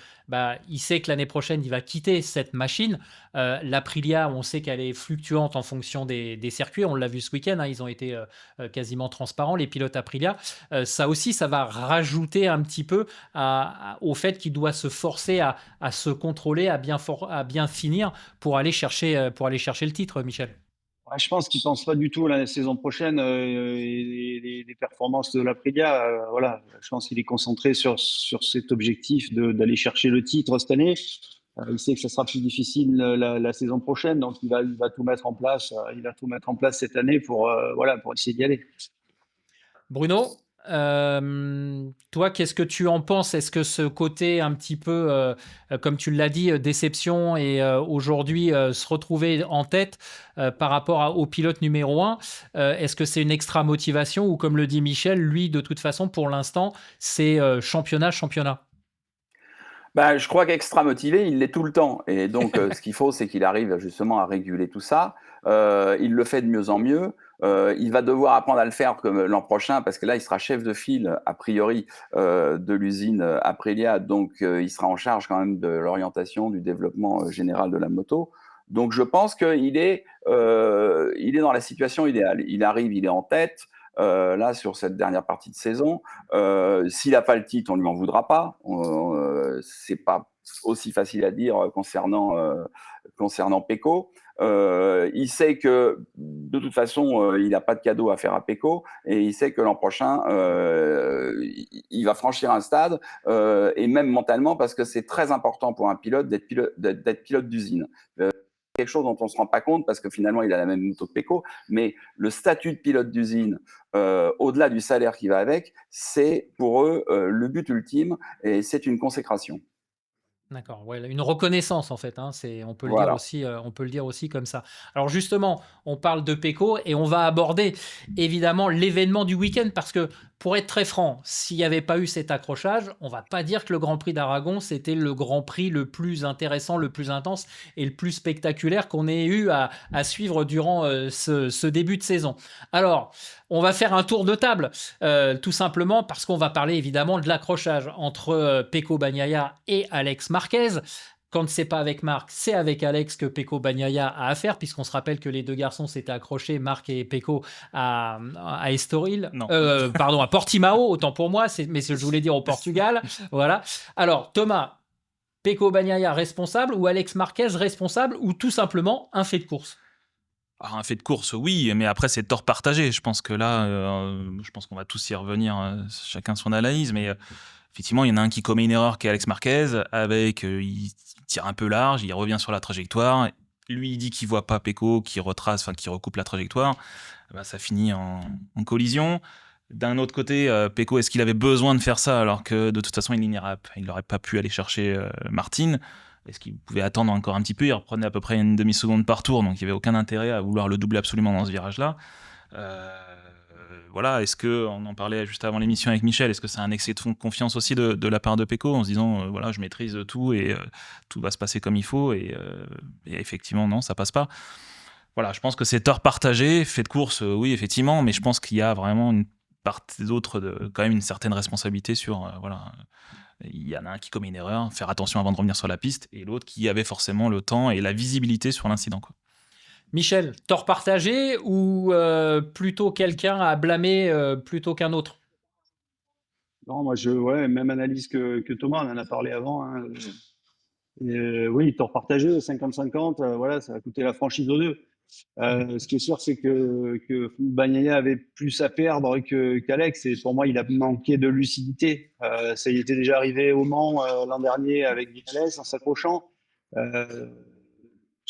il sait que l'année prochaine, il va quitter cette machine. L'Aprilia, on sait qu'elle est fluctuante en fonction des circuits. On l'a vu ce week-end, hein, ils ont été quasiment transparents, les pilotes Aprilia. Ça aussi, ça va rajouter un petit peu au fait qu'il doit se forcer à se contrôler, à bien finir pour aller chercher le titre, Michel. Ouais, je pense qu'il pense pas du tout à la saison prochaine et les performances de l'Aprilia. Voilà, je pense qu'il est concentré sur cet objectif d'aller chercher le titre cette année. Il sait que ça sera plus difficile la saison prochaine, donc il va tout mettre en place. Il va tout mettre en place cette année pour essayer d'y aller. Bruno, toi, qu'est-ce que tu en penses? Est-ce que ce côté un petit peu, comme tu l'as dit, déception et aujourd'hui se retrouver en tête par rapport au pilote numéro un, est-ce que c'est une extra motivation ou comme le dit Michel, lui, de toute façon, pour l'instant, c'est championnat, championnat? Je crois qu'extra motivé, il l'est tout le temps. Et donc, ce qu'il faut, c'est qu'il arrive justement à réguler tout ça. Il le fait de mieux en mieux. Il va devoir apprendre à le faire comme l'an prochain, parce que là, il sera chef de file, a priori, de l'usine Aprilia. Donc, il sera en charge quand même de l'orientation, du développement général de la moto. Donc, je pense qu'il est dans la situation idéale. Il arrive, il est en tête. Là, sur cette dernière partie de saison, s'il n'a pas le titre, on ne lui en voudra pas. C'est pas aussi facile à dire concernant Pecco. Il sait que de toute façon, il n'a pas de cadeau à faire à Pecco, et il sait que l'an prochain, il va franchir un stade, et même mentalement, parce que c'est très important pour un pilote d'être pilote d'usine. Quelque chose dont on ne se rend pas compte, parce que finalement, il a la même moto que Pecco, mais le statut de pilote d'usine, au-delà du salaire qui va avec, c'est pour eux le but ultime, et c'est une consécration. D'accord, ouais, une reconnaissance en fait, hein, on peut le dire Voilà. aussi, on peut le dire aussi comme ça. Alors justement, on parle de Pecco et on va aborder évidemment l'événement du week-end parce que, pour être très franc, s'il n'y avait pas eu cet accrochage, on va pas dire que le Grand Prix d'Aragon, c'était le Grand Prix le plus intéressant, le plus intense et le plus spectaculaire qu'on ait eu à suivre durant ce début de saison. Alors, on va faire un tour de table, tout simplement parce qu'on va parler évidemment de l'accrochage entre Pecco Bagnaia et Alex Marquez. Quand c'est pas avec Marc, c'est avec Alex que Pecco Bagnaia a affaire, puisqu'on se rappelle que les deux garçons s'étaient accrochés, Marc et Pecco, à Estoril. Non. Pardon, à Portimao, autant pour moi, mais je voulais dire au Portugal. Voilà. Alors, Thomas, Pecco Bagnaia responsable ou Alex Marquez responsable ou tout simplement un fait de course? Alors, un fait de course, oui, mais après, c'est tort partagé. Je pense que là, je pense qu'on va tous y revenir, chacun son analyse, mais effectivement, il y en a un qui commet une erreur qui est Alex Marquez, il tire un peu large, il revient sur la trajectoire. Lui, il dit qu'il voit pas Pecco, qui recoupe la trajectoire. Ça finit en collision. D'un autre côté, Pecco, est-ce qu'il avait besoin de faire ça alors que de toute façon, il n'aurait pas pu aller chercher Martin? Est-ce qu'il pouvait attendre encore un petit peu? Il reprenait à peu près une demi-seconde par tour, donc il n'y avait aucun intérêt à vouloir le doubler absolument dans ce virage-là. Voilà, est-ce que, on en parlait juste avant l'émission avec Michel, est-ce que c'est un excès de confiance aussi de la part de Pecco en se disant voilà, je maîtrise tout et tout va se passer comme il faut, et effectivement non, ça passe pas. Voilà, je pense que c'est tort partagé. Fait de course, oui effectivement, mais je pense qu'il y a vraiment une part d'autres quand même une certaine responsabilité sur voilà. Il y en a un qui commet une erreur, faire attention avant de revenir sur la piste, et l'autre qui avait forcément le temps et la visibilité sur l'incident, quoi. Michel, tort partagé ou plutôt quelqu'un à blâmer plutôt qu'un autre? Non, moi, même analyse que Thomas, on en a parlé avant, hein. Oui, tort partagé, 50-50, voilà, ça va coûter la franchise aux deux. Ce qui est sûr, c'est que Bagnaia avait plus à perdre qu'Alex, et pour moi, il a manqué de lucidité. Ça y était déjà arrivé au Mans l'an dernier avec Vignales en s'accrochant.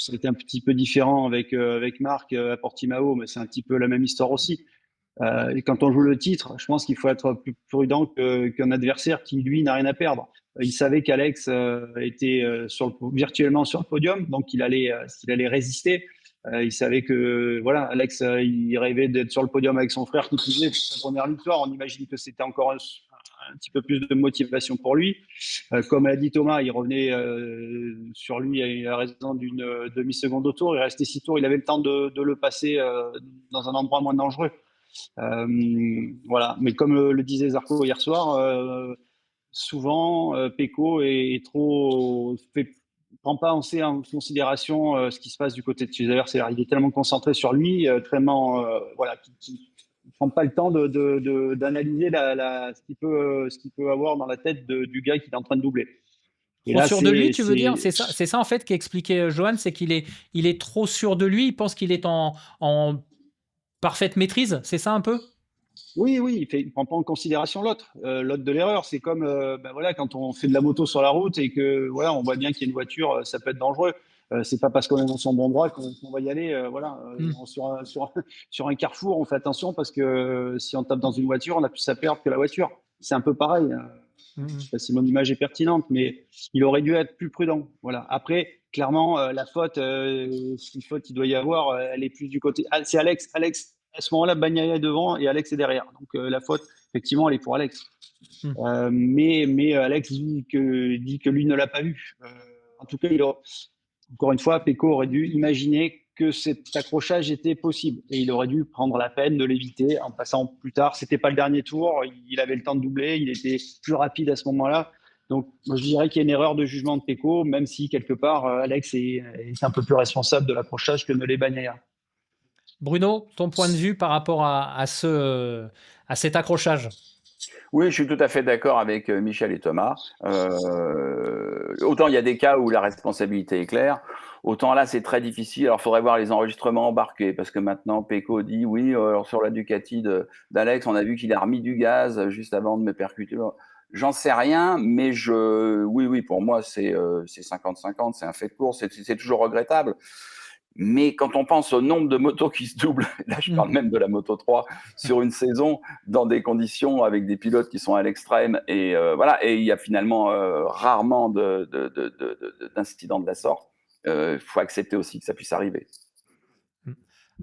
C'était un petit peu différent avec Marc à Portimao, mais c'est un petit peu la même histoire aussi. Et quand on joue le titre, je pense qu'il faut être plus prudent qu'un adversaire qui, lui, n'a rien à perdre. Il savait qu'Alex était virtuellement sur le podium, donc il allait résister. Il savait que voilà, Alex, il rêvait d'être sur le podium avec son frère qui faisait sa première victoire. On imagine que c'était encore un petit peu plus de motivation pour lui. Comme l'a dit Thomas, il revenait sur lui à raison d'une demi-seconde au tour. Il restait 6 tours. Il avait le temps de le passer dans un endroit moins dangereux. Voilà. Mais comme le disait Zarco hier soir, souvent Pecco est trop prend pas assez en considération ce qui se passe du côté de ses adversaires. Il est tellement concentré sur lui, tellement voilà, qu'il prend pas le temps d'analyser ce qu'il peut avoir dans la tête du gars qui est en train de doubler. Et Trop là, sûr de lui, tu veux dire? C'est ça en fait qu'expliquait Johan, c'est qu'il est trop sûr de lui, il pense qu'il est en parfaite maîtrise, c'est ça un peu? Oui, il prend pas en considération l'autre de l'erreur. C'est comme ben voilà, quand on fait de la moto sur la route et que voilà, on voit bien qu'il y a une voiture, ça peut être dangereux. C'est pas parce qu'on est dans son bon droit qu'on va y aller. Voilà, sur un carrefour, on fait attention parce que si on tape dans une voiture, on a plus à perdre que la voiture. C'est un peu pareil. Je sais pas si mon image est pertinente, mais il aurait dû être plus prudent. Voilà. Après, clairement, la faute, si faute il doit y avoir, elle est plus du côté. Ah, c'est Alex. Alex, à ce moment-là, Bagnaia est devant et Alex est derrière. Donc la faute, effectivement, elle est pour Alex. Mais Alex dit que lui ne l'a pas vu. En tout cas, encore une fois, Pecco aurait dû imaginer que cet accrochage était possible et il aurait dû prendre la peine de l'éviter en passant plus tard. C'était pas le dernier tour, il avait le temps de doubler, il était plus rapide à ce moment-là. Donc, moi, je dirais qu'il y a une erreur de jugement de Pecco, même si quelque part, Alex est un peu plus responsable de l'accrochage que ne l'est Bagnaia. Bruno, ton point de vue par rapport à cet accrochage? Oui, je suis tout à fait d'accord avec Michel et Thomas. Autant il y a des cas où la responsabilité est claire, autant là c'est très difficile. Alors il faudrait voir les enregistrements embarqués parce que maintenant Pecco dit oui, alors sur la Ducati d'Alex, on a vu qu'il a remis du gaz juste avant de me percuter. J'en sais rien, mais oui, pour moi c'est 50-50, c'est un fait de course, c'est toujours regrettable. Mais quand on pense au nombre de motos qui se doublent, là je parle même de la Moto 3, sur une saison, dans des conditions avec des pilotes qui sont à l'extrême, et voilà, et il y a finalement rarement d'incidents de la sorte. Il faut accepter aussi que ça puisse arriver.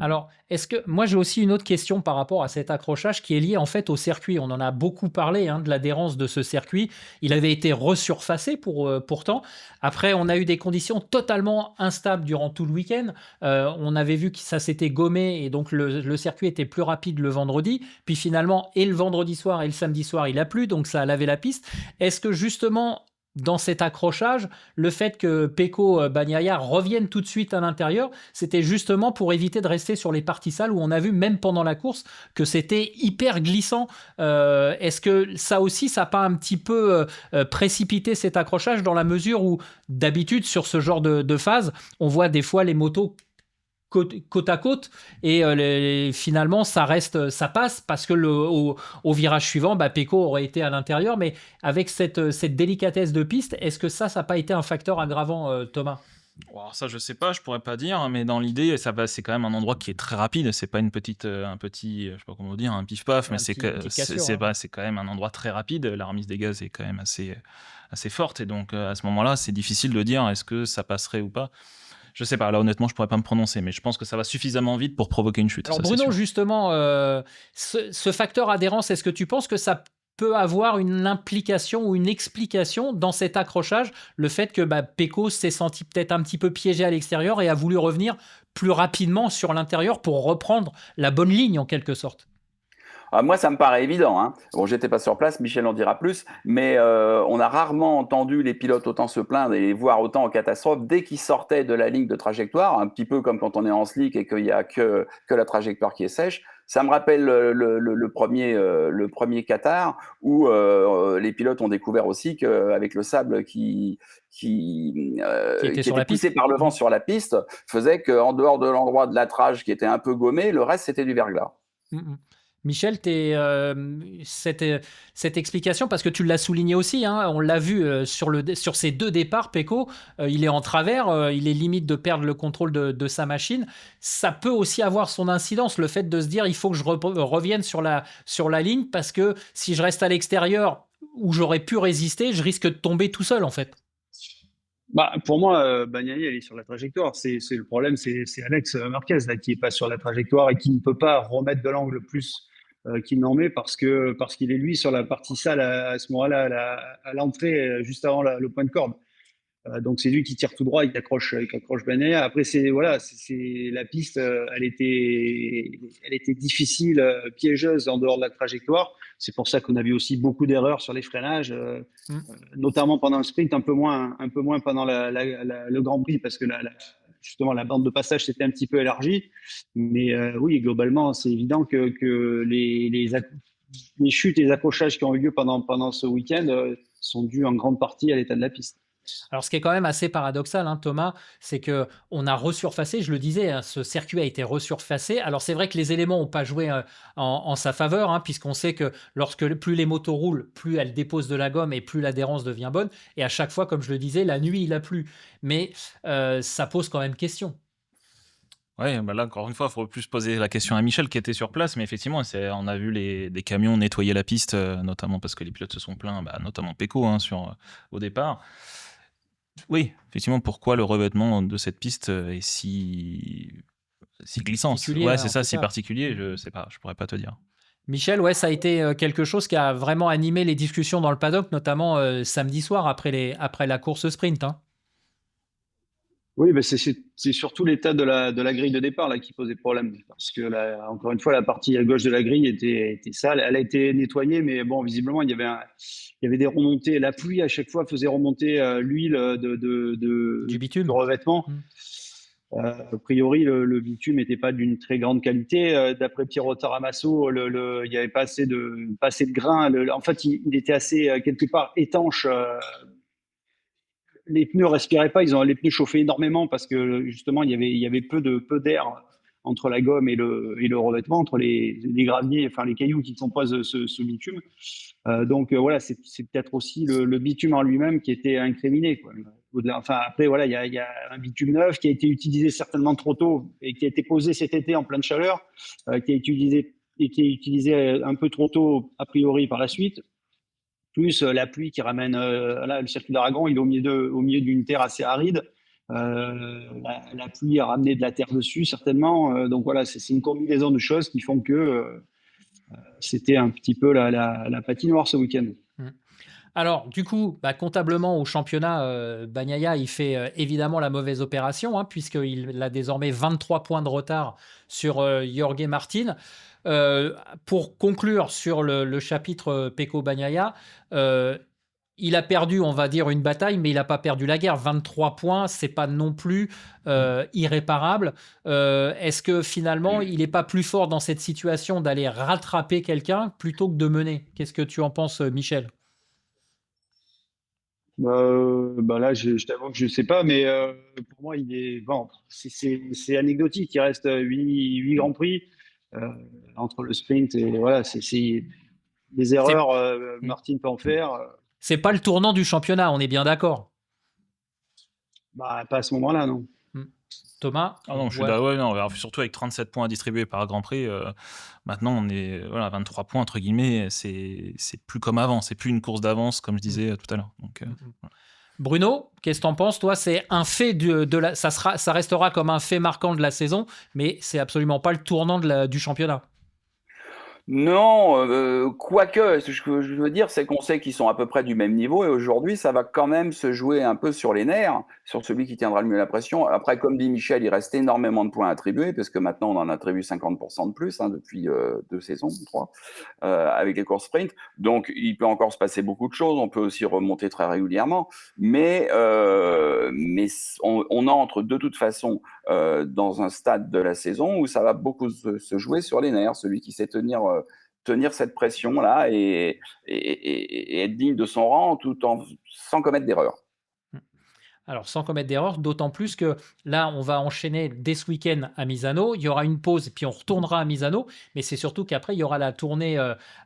Alors, est-ce que moi j'ai aussi une autre question par rapport à cet accrochage qui est lié en fait au circuit. On en a beaucoup parlé de l'adhérence de ce circuit. Il avait été resurfacé pourtant. Après, on a eu des conditions totalement instables durant tout le week-end. On avait vu que ça s'était gommé et donc le circuit était plus rapide le vendredi. Puis finalement, et le vendredi soir et le samedi soir, il a plu, donc ça a lavé la piste. Est-ce que justement dans cet accrochage, le fait que Pecco Bagnaia revienne tout de suite à l'intérieur, c'était justement pour éviter de rester sur les parties sales où on a vu même pendant la course que c'était hyper glissant. Est-ce que ça aussi, ça n'a pas un petit peu précipité cet accrochage dans la mesure où d'habitude sur ce genre de phase, on voit des fois les motos côte à côte et finalement ça passe parce que au virage suivant Pecco aurait été à l'intérieur, mais avec cette délicatesse de piste, est-ce que ça n'a pas été un facteur aggravant, Thomas? Alors ça je sais pas, je pourrais pas dire, mais dans l'idée c'est quand même un endroit qui est très rapide, c'est pas un petit, je sais pas comment dire, un pif paf, mais c'est quand même un endroit très rapide, la remise des gaz est quand même assez forte, et donc à ce moment-là c'est difficile de dire est-ce que ça passerait ou pas. Je sais pas, là honnêtement je pourrais pas me prononcer, mais je pense que ça va suffisamment vite pour provoquer une chute. Alors ça, Bruno, justement, ce facteur adhérence, est-ce que tu penses que ça peut avoir une implication ou une explication dans cet accrochage, le fait que Pecco s'est senti peut-être un petit peu piégé à l'extérieur et a voulu revenir plus rapidement sur l'intérieur pour reprendre la bonne ligne en quelque sorte? Moi, ça me paraît évident, hein. Bon, j'étais pas sur place, Michel en dira plus, mais on a rarement entendu les pilotes autant se plaindre et les voir autant en catastrophe dès qu'ils sortaient de la ligne de trajectoire, un petit peu comme quand on est en slick et qu'il n'y a que la trajectoire qui est sèche. Ça me rappelle le premier Qatar où les pilotes ont découvert aussi qu'avec le sable qui était poussé par le vent sur la piste, faisait qu'en dehors de l'endroit de l'attrage qui était un peu gommé, le reste c'était du verglas. Michel, cette explication, parce que tu l'as souligné aussi, hein, on l'a vu sur ces deux départs, Pecco, il est en travers, il est limite de perdre le contrôle de sa machine. Ça peut aussi avoir son incidence, le fait de se dire il faut que je revienne sur la ligne, parce que si je reste à l'extérieur où j'aurais pu résister, je risque de tomber tout seul en fait. Bah, pour moi, Bagnaia, il est sur la trajectoire. Le problème, c'est Alex Marquez là, qui est pas sur la trajectoire et qui ne peut pas remettre de l'angle plus qu'il n'en met parce qu'il est lui sur la partie sale à ce moment-là à l'entrée juste avant le point de corde. Donc c'est lui qui tire tout droit et qui accroche Bagnaia. Après la piste, elle était difficile, piégeuse en dehors de la trajectoire. C'est pour ça qu'on a vu aussi beaucoup d'erreurs sur les freinages. Mm. Notamment pendant le sprint, un peu moins pendant le Grand Prix, parce que justement, la bande de passage s'était un petit peu élargie. Mais oui, globalement, c'est évident que les chutes et les accrochages qui ont eu lieu pendant ce week-end sont dus en grande partie à l'état de la piste. Alors, ce qui est quand même assez paradoxal, hein, Thomas, c'est que on a resurfacé, je le disais, hein, ce circuit a été resurfacé. Alors, c'est vrai que les éléments n'ont pas joué en sa faveur, hein, puisqu'on sait que plus les motos roulent, plus elles déposent de la gomme et plus l'adhérence devient bonne. Et à chaque fois, comme je le disais, la nuit, il a plu. Mais ça pose quand même question. Ouais, bah là, encore une fois, il faut plus poser la question à Michel qui était sur place, mais effectivement, on a vu des camions nettoyer la piste, notamment parce que les pilotes se sont plaints, notamment Pecco, hein, au départ. Oui, effectivement, pourquoi le revêtement de cette piste est si glissant? Particulier, Ouais, en c'est ça, tout si cas. particulier, je sais pas, je pourrais pas te dire. Michel, ouais, ça a été quelque chose qui a vraiment animé les discussions dans le paddock, notamment samedi soir après la course sprint, hein. Oui, mais c'est surtout l'état de la grille de départ là qui posait problème, parce que là, encore une fois, la partie à gauche de la grille était sale. Elle a été nettoyée, mais bon, visiblement, il y avait des remontées. La pluie à chaque fois faisait remonter l'huile Du du bitume. revêtement. Mm. A priori, le bitume n'était pas d'une très grande qualité. D'après Piero Taramasso, il n'y avait pas assez de grains. En fait, il était assez quelque part étanche. Les pneus respiraient pas, les pneus chauffaient énormément parce que justement il y avait peu d'air entre la gomme et le revêtement, entre les graviers, enfin les cailloux qui composent ce bitume. Voilà, c'est peut-être aussi le bitume en lui-même qui était incriminé, quoi. Enfin après voilà, il y a un bitume neuf qui a été utilisé certainement trop tôt et qui a été posé cet été en pleine chaleur, qui est utilisé un peu trop tôt a priori par la suite, plus la pluie qui ramène là, le circuit d'Aragon, il est au milieu d'une terre assez aride. La pluie a ramené de la terre dessus certainement. Donc voilà, c'est une combinaison de choses qui font que c'était un petit peu la patinoire ce week-end. Mm. Alors, du coup, comptablement au championnat, Bagnaia, il fait évidemment la mauvaise opération, hein, puisqu'il a désormais 23 points de retard sur Jorge Martin. Pour conclure sur le chapitre Pecco Bagnaia, il a perdu, on va dire, une bataille, mais il n'a pas perdu la guerre. 23 points, c'est pas non plus irréparable. Est-ce que finalement, il n'est pas plus fort dans cette situation d'aller rattraper quelqu'un plutôt que de mener? Qu'est-ce que tu en penses, Michel? Là, je t'avoue que je sais pas, mais pour moi, il est bon. C'est anecdotique. Il reste 8 grands prix euh, entre le sprint et voilà. C'est des C'est erreurs. Martin peut en faire. C'est pas le tournant du championnat, on est bien d'accord. Pas à ce moment-là, non. Hmm. Thomas? Ah non, je suis Ouais. ouais, non, alors, surtout avec 37 points à distribuer par Grand Prix, maintenant on est voilà, 23 points entre guillemets, c'est plus comme avant, c'est plus une course d'avance comme je disais tout à l'heure. Donc, Bruno, qu'est-ce que t'en penses? Toi, c'est un fait ça restera comme un fait marquant de la saison, mais c'est absolument pas le tournant du championnat. Non, quoique, ce que je veux dire, c'est qu'on sait qu'ils sont à peu près du même niveau et aujourd'hui, ça va quand même se jouer un peu sur les nerfs, sur celui qui tiendra le mieux la pression. Après, comme dit Michel, il reste énormément de points attribués parce que maintenant, on en attribue 50% de plus depuis 2 saisons, 3, avec les courses sprint. Donc, il peut encore se passer beaucoup de choses. On peut aussi remonter très régulièrement, mais on entre de toute façon dans un stade de la saison où ça va beaucoup se jouer sur les nerfs. Celui qui sait tenir cette pression-là et être digne de son rang sans commettre d'erreur. Alors, sans commettre d'erreur, d'autant plus que là, on va enchaîner dès ce week-end à Misano. Il y aura une pause, puis on retournera à Misano. Mais c'est surtout qu'après, il y aura la tournée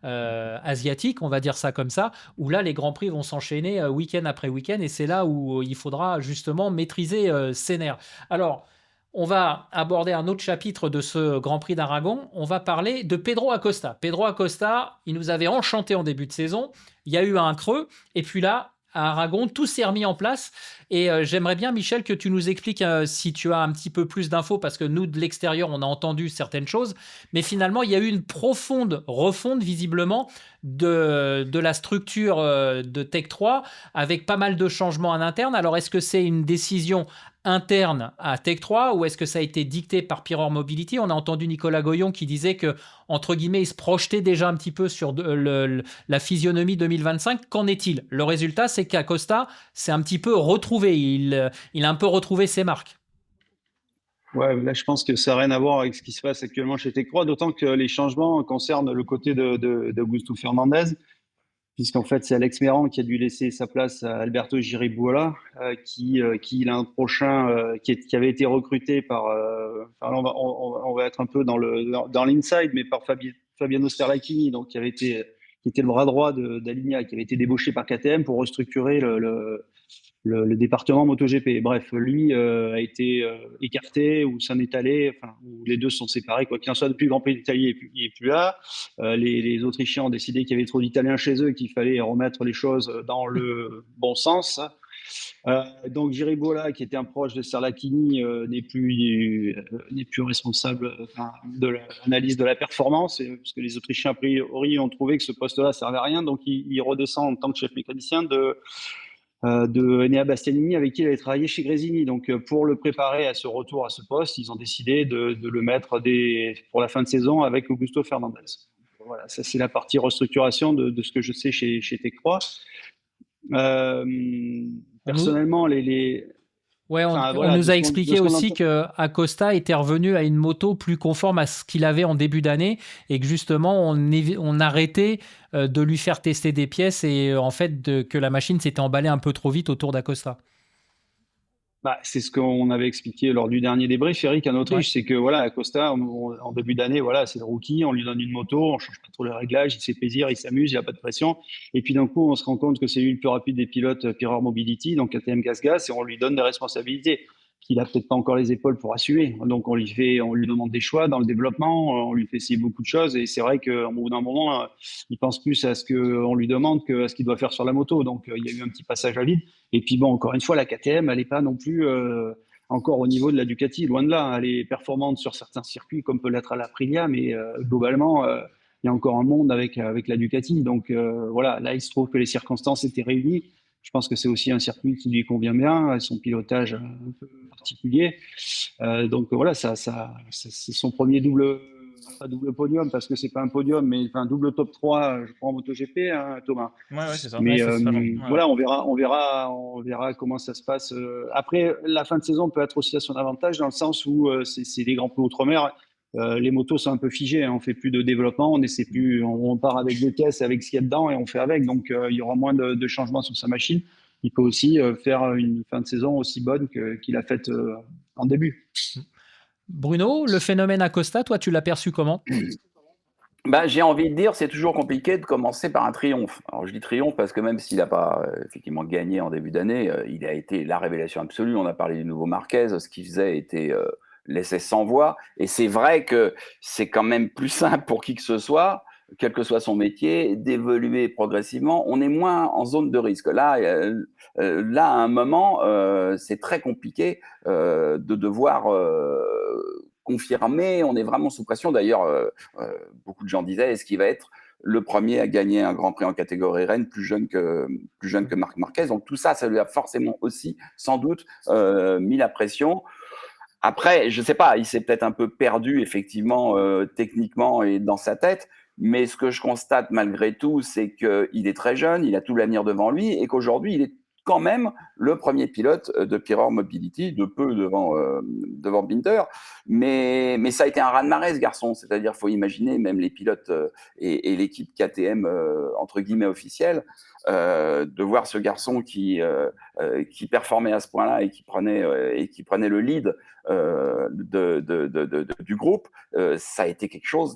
asiatique, on va dire ça comme ça, où là, les Grands Prix vont s'enchaîner week-end après week-end. Et c'est là où il faudra justement maîtriser ses nerfs. Alors, on va aborder un autre chapitre de ce Grand Prix d'Aragon. On va parler de Pedro Acosta. Pedro Acosta, il nous avait enchanté en début de saison. Il y a eu un creux. Et puis là, à Aragon, tout s'est remis en place. Et j'aimerais bien, Michel, que tu nous expliques si tu as un petit peu plus d'infos, parce que nous, de l'extérieur, on a entendu certaines choses. Mais finalement, il y a eu une profonde refonte, visiblement, de la structure de Tech 3, avec pas mal de changements en interne. Alors, est-ce que c'est une décision interne à Tech 3 ou est-ce que ça a été dicté par Piror Mobility? On a entendu Nicolas Goyon qui disait que, entre guillemets, il se projetait déjà un petit peu sur la physionomie 2025. Qu'en est-il? Le résultat, c'est qu'Acosta s'est un petit peu retrouvé. Il a un peu retrouvé ses marques. Ouais, là, je pense que ça n'a rien à voir avec ce qui se passe actuellement chez Tech 3, d'autant que les changements concernent le côté d'Augusto Fernandez, puisqu'en fait, c'est Alex Méran qui a dû laisser sa place à Alberto Giribuola, qui l'an prochain, qui avait été recruté par, enfin, là, on va être un peu dans l'inside, mais par Fabiano Sterlachini, donc qui était le bras droit d'Aligna, qui avait été débauché par KTM pour restructurer le département MotoGP. Bref, lui a été écarté ou s'en est allé, enfin, ou les deux sont séparés, quoi qu'il en soit, depuis le Grand Prix d'Italie, il est plus là. Les Autrichiens ont décidé qu'il y avait trop d'Italiens chez eux et qu'il fallait remettre les choses dans le bon sens. Donc Giribola, qui était un proche de Serlachini, n'est plus responsable de l'analyse de la performance, parce que les Autrichiens, a priori, ont trouvé que ce poste-là servait à rien, donc il redescend en tant que chef mécanicien de Enea Bastianini, avec qui il avait travaillé chez Gresini. Donc, pour le préparer à ce retour à ce poste, ils ont décidé de le mettre pour la fin de saison avec Augusto Fernandez. Voilà, ça c'est la partie restructuration de ce que je sais chez Tech 3. Personnellement, Ouais, enfin, on voilà, nous a expliqué aussi entend. que Acosta était revenu à une moto plus conforme à ce qu'il avait en début d'année et que justement on arrêtait de lui faire tester des pièces et en fait que la machine s'était emballée un peu trop vite autour d'Acosta. Bah, c'est ce qu'on avait expliqué lors du dernier débrief, Eric, en Autriche, Ouais. c'est que voilà, Acosta, en début d'année, voilà, c'est le rookie, on lui donne une moto, on change pas trop les réglages, il se fait plaisir, il s'amuse, il n'y a pas de pression. Et puis d'un coup, on se rend compte que c'est lui le plus rapide des pilotes Pireur Mobility, donc KTM Gas, et on lui donne des responsabilités qu'il a peut-être pas encore les épaules pour assumer. Donc on lui demande des choix dans le développement, on lui fait essayer beaucoup de choses, et c'est vrai qu'au bout d'un moment, il pense plus à ce qu'on lui demande qu'à ce qu'il doit faire sur la moto. Donc il y a eu un petit passage à vide. Et puis bon, encore une fois, la KTM, elle n'est pas non plus encore au niveau de la Ducati, loin de là. Elle est performante sur certains circuits, comme peut l'être à l'Aprilia, mais globalement, il y a encore un monde avec la Ducati. Donc voilà, là, il se trouve que les circonstances étaient réunies. Je pense que c'est aussi un circuit qui lui convient bien, son pilotage un peu particulier. Donc voilà, c'est son premier pas double podium, parce que c'est pas un podium, mais enfin, double top 3, je crois, en MotoGP, hein, Thomas. Ouais, c'est ça. Ouais, Mais c'est ça. Ouais, voilà, on verra comment ça se passe. Après, la fin de saison peut être aussi à son avantage dans le sens où c'est des grands prix outre-mer. Les motos sont un peu figées, hein, on fait plus de développement, on essaie plus, on part avec des caisses, avec ce qu'il y a dedans et on fait avec. Donc il y aura moins de changements sur sa machine. Il peut aussi faire une fin de saison aussi bonne qu'il a faite en début. Bruno, le phénomène Acosta, toi, tu l'as perçu comment? Bah, j'ai envie de dire, c'est toujours compliqué de commencer par un triomphe. Alors je dis triomphe parce que même s'il n'a pas effectivement gagné en début d'année, il a été la révélation absolue. On a parlé du nouveau Marquez, ce qu'il faisait était laissait sans voix. Et c'est vrai que c'est quand même plus simple pour qui que ce soit, quel que soit son métier, d'évoluer progressivement. On est moins en zone de risque. Là à un moment, c'est très compliqué de devoir confirmer. On est vraiment sous pression. D'ailleurs, beaucoup de gens disaient, est-ce qu'il va être le premier à gagner un Grand Prix en catégorie Rennes plus jeune que Marc Marquez? Donc tout ça, ça lui a forcément aussi, sans doute, mis la pression. Après, je ne sais pas, il s'est peut-être un peu perdu, effectivement, techniquement et dans sa tête. Mais ce que je constate malgré tout, c'est qu'il est très jeune, il a tout l'avenir devant lui et qu'aujourd'hui, il est quand même le premier pilote de Pireur Mobility, de peu devant Binder. Mais ça a été un raz-de-marée, ce garçon. C'est-à-dire, faut imaginer, même les pilotes et l'équipe KTM, entre guillemets, officielle, de voir ce garçon qui performait à ce point-là et qui prenait le lead du groupe, ça a été quelque chose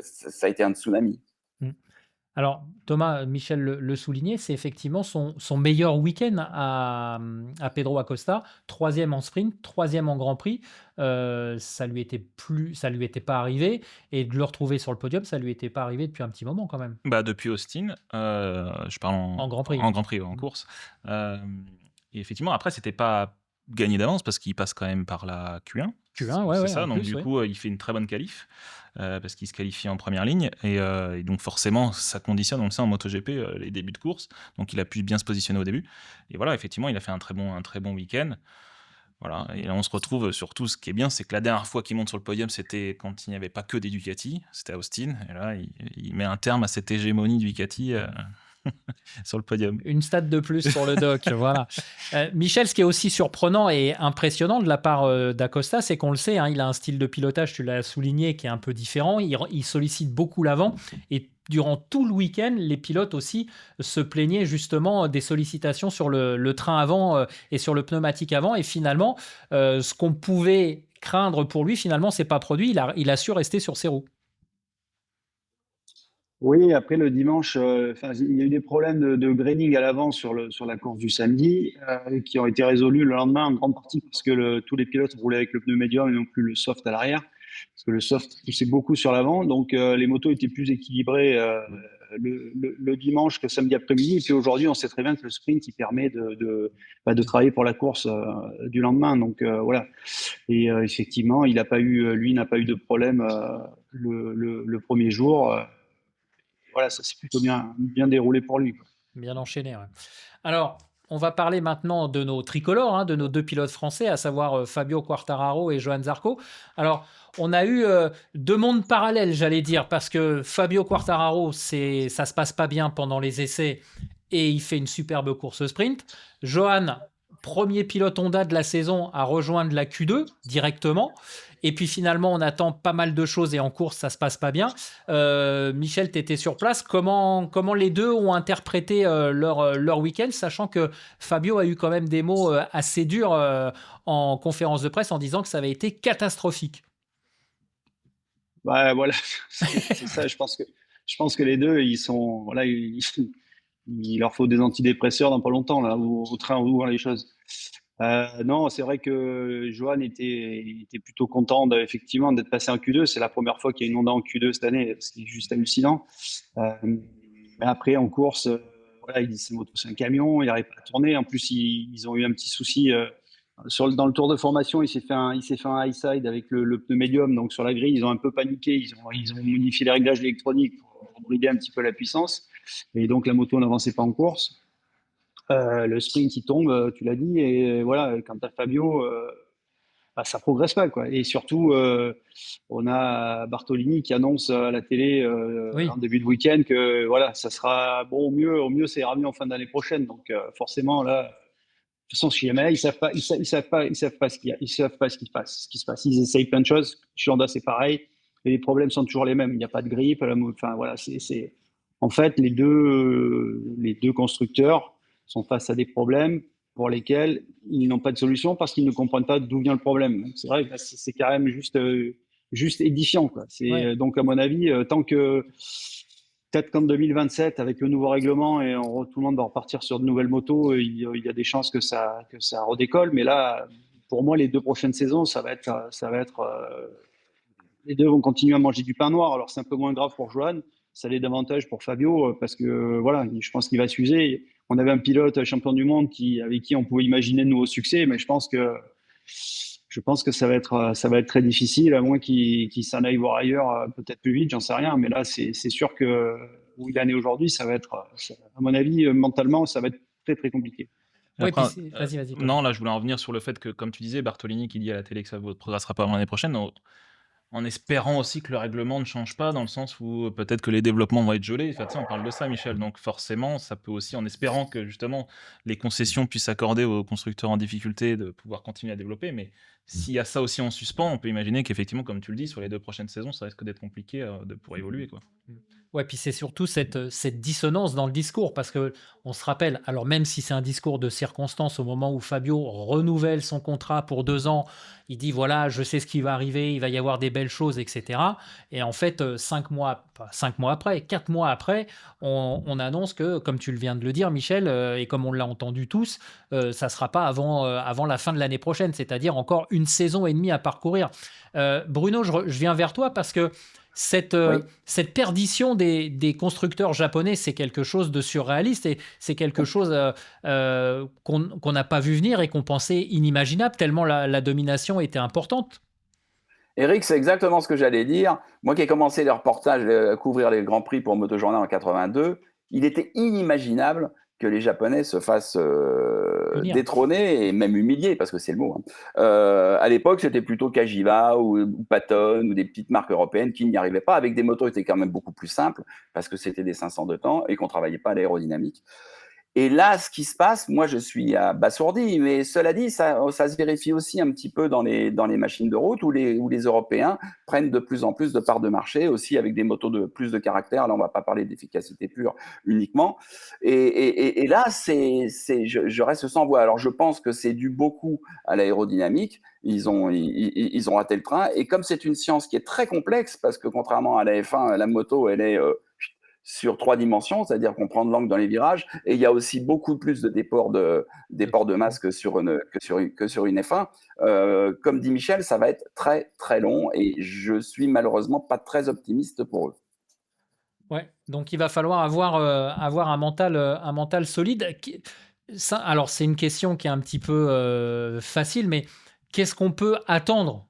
ça a été un tsunami. Alors, Thomas, Michel le soulignait, c'est effectivement son meilleur week-end à Pedro Acosta, troisième en sprint, troisième en Grand Prix. Ça lui était pas arrivé, et de le retrouver sur le podium, ça lui était pas arrivé depuis un petit moment quand même. Bah, depuis Austin, je parle En Grand Prix. en Grand Prix, en course. Et effectivement, après, c'était pas gagné d'avance parce qu'il passe quand même par la Q1. Q1, ouais, c'est ouais, ça. en Donc plus, du ouais. coup, il fait une très bonne qualif parce qu'il se qualifie en première ligne et donc forcément, ça conditionne, on le sait en MotoGP, les débuts de course. Donc il a pu bien se positionner au début. Et voilà, effectivement, il a fait un très bon week-end. Voilà. Et là, on se retrouve surtout, ce qui est bien, c'est que la dernière fois qu'il monte sur le podium, c'était quand il n'y avait pas que des Ducati, c'était à Austin. Et là, il met un terme à cette hégémonie Ducati sur le podium. Une stat de plus pour le doc, voilà. Michel, ce qui est aussi surprenant et impressionnant de la part d'Acosta, c'est qu'on le sait, hein, il a un style de pilotage, tu l'as souligné, qui est un peu différent. Il sollicite beaucoup l'avant et durant tout le week-end, les pilotes aussi se plaignaient justement des sollicitations sur le train avant et sur le pneumatique avant. Et finalement, ce qu'on pouvait craindre pour lui, finalement, c'est pas produit. Il a su rester sur ses roues. Oui, après le dimanche, il y a eu des problèmes de graining à l'avant sur la course du samedi, qui ont été résolus le lendemain en grande partie parce que tous les pilotes roulaient avec le pneu médium et non plus le soft à l'arrière, parce que le soft poussait beaucoup sur l'avant, donc les motos étaient plus équilibrées le dimanche que samedi après-midi. Et puis aujourd'hui, on sait très bien que le sprint, il permet de travailler pour la course du lendemain. Donc voilà. Et effectivement, il n'a pas eu, lui n'a pas eu de problème le premier jour. Voilà, ça s'est plutôt bien déroulé pour lui, quoi. Bien enchaîné, ouais. Alors, on va parler maintenant de nos tricolores, hein, de nos deux pilotes français, à savoir Fabio Quartararo et Johan Zarco. Alors, on a eu deux mondes parallèles, j'allais dire, parce que Fabio Quartararo, ça se passe pas bien pendant les essais et il fait une superbe course sprint. Johan, premier pilote Honda de la saison, à rejoindre la Q2 directement. Et puis finalement, on attend pas mal de choses et en course, ça se passe pas bien. Michel, tu étais sur place. Comment les deux ont interprété leur week-end, sachant que Fabio a eu quand même des mots assez durs en conférence de presse en disant que ça avait été catastrophique. Ouais, voilà, c'est ça. Je pense que les deux, ils sont, voilà, il leur faut des antidépresseurs dans pas longtemps là, au train où voir les choses. Non, c'est vrai que Johan était plutôt content effectivement d'être passé en Q2. C'est la première fois qu'il y a une Honda en Q2 cette année, ce qui est juste hallucinant. Mais après, en course, voilà, il dit c'est un camion, il n'arrive pas à tourner. En plus, ils ont eu un petit souci dans le tour de formation. Il s'est fait un high side avec le pneu médium, donc sur la grille, ils ont un peu paniqué. Ils ont modifié les réglages électroniques pour brider un petit peu la puissance. Et donc, la moto n'avançait pas en course. Le sprint, il tombe, tu l'as dit, et voilà, quant à Fabio, ça progresse pas, quoi. Et surtout, on a Bartolini qui annonce à la télé Oui. en début de week-end que voilà, ça sera bon, au mieux, ça ira mieux en fin d'année prochaine. Donc forcément, là, de toute façon, chez Yamaha, ils savent pas ce qui se passe. Ils essayent plein de choses. Chez Honda, c'est pareil. Et les problèmes sont toujours les mêmes. Il n'y a pas de grippe. Enfin voilà, en fait les deux constructeurs sont face à des problèmes pour lesquels ils n'ont pas de solution parce qu'ils ne comprennent pas d'où vient le problème. Donc, c'est vrai que c'est quand même juste édifiant, quoi. Ouais. Donc, à mon avis, tant que peut-être qu'en 2027, avec le nouveau règlement et tout le monde va repartir sur de nouvelles motos, il y a des chances que ça redécolle. Mais là, pour moi, les 2 prochaines saisons, ça va être les deux vont continuer à manger du pain noir. Alors, c'est un peu moins grave pour Johan. Ça l'est davantage pour Fabio parce que voilà, je pense qu'il va s'user. On avait un pilote champion du monde avec qui on pouvait imaginer de nouveaux succès, mais je pense que ça va être très difficile, à moins qu'il s'en aille voir ailleurs, peut-être plus vite, j'en sais rien. Mais là, c'est sûr que où il en est aujourd'hui, ça va être, à mon avis, mentalement, ça va être très très compliqué. Ouais, Après, vas-y. Thomas. non, là, je voulais en revenir sur le fait que, comme tu disais, Bartolini qui dit à la télé que ça ne progressera pas avant l'année prochaine. en espérant aussi que le règlement ne change pas, dans le sens où peut-être que les développements vont être gelés. Enfin, tu sais, on parle de ça, Michel. Donc forcément, ça peut aussi, en espérant que justement les concessions puissent accorder aux constructeurs en difficulté de pouvoir continuer à développer. Mais s'il y a ça aussi en suspens, on peut imaginer qu'effectivement, comme tu le dis, sur les 2 prochaines saisons, ça risque d'être compliqué pour évoluer, quoi. Ouais, puis c'est surtout cette dissonance dans le discours, parce que on se rappelle, alors même si c'est un discours de circonstance, au moment où Fabio renouvelle son contrat pour 2 ans, il dit voilà, je sais ce qui va arriver, il va y avoir des belles choses, etc. Et en fait, 5 mois, pas 5 mois après, 4 mois après, on annonce que, comme tu le viens de le dire, Michel, et comme on l'a entendu tous, ça sera pas avant la fin de l'année prochaine, c'est-à-dire encore une saison et demie à parcourir. Bruno, je viens vers toi parce que Oui. cette perdition des constructeurs japonais, c'est quelque chose de surréaliste, et c'est quelque chose qu'on n'a pas vu venir et qu'on pensait inimaginable, tellement la domination était importante. Eric, c'est exactement ce que j'allais dire. Moi qui ai commencé les reportages, à couvrir les Grands Prix pour Motojournal en 82, il était inimaginable que les Japonais se fassent Venir. détrôner et même humilier, parce que c'est le mot. À l'époque, c'était plutôt Cagiva ou Patton ou des petites marques européennes qui n'y arrivaient pas, avec des motos qui étaient quand même beaucoup plus simples, parce que c'était des 500 de temps et qu'on travaillait pas à l'aérodynamique. Et là, ce qui se passe, moi, je suis abasourdi, mais cela dit, ça se vérifie aussi un petit peu dans les machines de route où les Européens prennent de plus en plus de parts de marché, aussi avec des motos de plus de caractère. Là, on va pas parler d'efficacité pure uniquement. Et là, je reste sans voix. Alors, je pense que c'est dû beaucoup à l'aérodynamique. Ils ont raté le train. Et comme c'est une science qui est très complexe, parce que contrairement à la F1, la moto, elle est sur 3 dimensions, c'est-à-dire qu'on prend de l'angle dans les virages, et il y a aussi beaucoup plus de déports de masse que sur une F1. Comme dit Michel, ça va être très très long et je suis malheureusement pas très optimiste pour eux. Ouais, donc il va falloir avoir un mental solide. Ça, alors c'est une question qui est un petit peu facile, mais qu'est-ce qu'on peut attendre?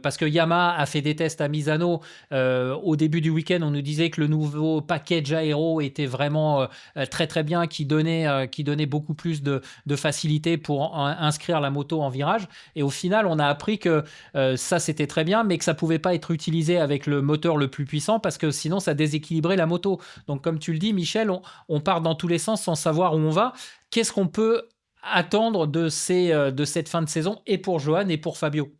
Parce que Yamaha a fait des tests à Misano. Au début du week-end, on nous disait que le nouveau package aéro était vraiment très très bien, qui donnait beaucoup plus de facilité pour inscrire la moto en virage. Et au final, on a appris que ça c'était très bien, mais que ça pouvait pas être utilisé avec le moteur le plus puissant, parce que sinon ça déséquilibrait la moto. Donc comme tu le dis, Michel, on part dans tous les sens sans savoir où on va. Qu'est-ce qu'on peut attendre de cette fin de saison, et pour Johan et pour Fabio?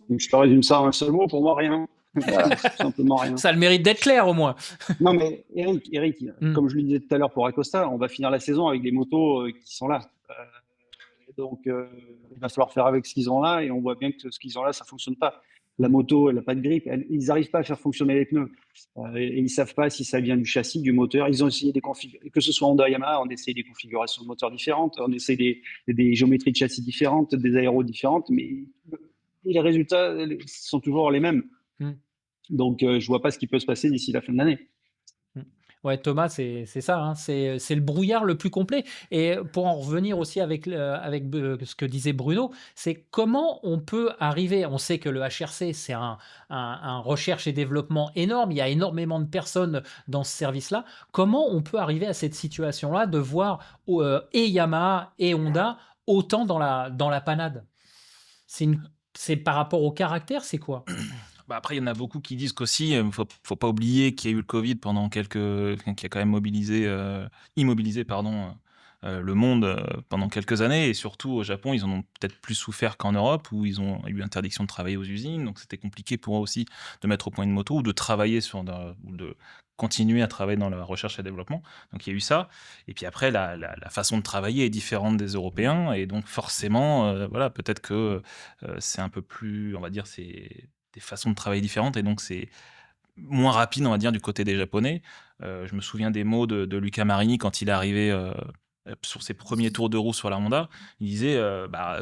Donc, je te résume ça en un seul mot, pour moi, rien. Voilà. Tout simplement rien. Ça a le mérite d'être clair au moins. Non, mais Eric, Mm. comme je le disais tout à l'heure pour Acosta, on va finir la saison avec des motos qui sont là. Donc, il va falloir faire avec ce qu'ils ont là, et on voit bien que ce qu'ils ont là, ça fonctionne pas. La moto, elle n'a pas de grippe, ils n'arrivent pas à faire fonctionner les pneus. Et ils ne savent pas si ça vient du châssis, du moteur. Ils ont essayé des configurations, que ce soit Honda, Yamaha, on essaye des configurations de moteurs différentes, on essaye des géométries de châssis différentes, des aéros différentes, mais les résultats sont toujours les mêmes. Mm. Donc, je ne vois pas ce qui peut se passer d'ici la fin de l'année. Ouais, Thomas, c'est ça, hein, c'est le brouillard le plus complet. Et pour en revenir aussi avec ce que disait Bruno, c'est comment on peut arriver. On sait que le HRC, c'est un recherche et développement énorme. Il y a énormément de personnes dans ce service-là. Comment on peut arriver à cette situation-là de voir et Yamaha et Honda autant dans la panade? C'est par rapport au caractère, c'est quoi? Bah, après, il y en a beaucoup qui disent qu'aussi, faut pas oublier qu'il y a eu le Covid pendant qui a quand même immobilisé, pardon, le monde, pendant quelques années, et surtout au Japon, ils en ont peut-être plus souffert qu'en Europe, où ils ont eu interdiction de travailler aux usines, donc c'était compliqué pour eux aussi de mettre au point une moto ou de travailler ou de continuer à travailler dans la recherche et développement. Donc il y a eu ça, et puis après la façon de travailler est différente des Européens, et donc forcément, voilà, peut-être que, c'est un peu plus, on va dire, c'est des façons de travailler différentes, et donc c'est moins rapide, on va dire, du côté des Japonais. Je me souviens des mots de Luca Marini quand il est arrivé sur ses premiers tours de roue sur la Honda. Il disait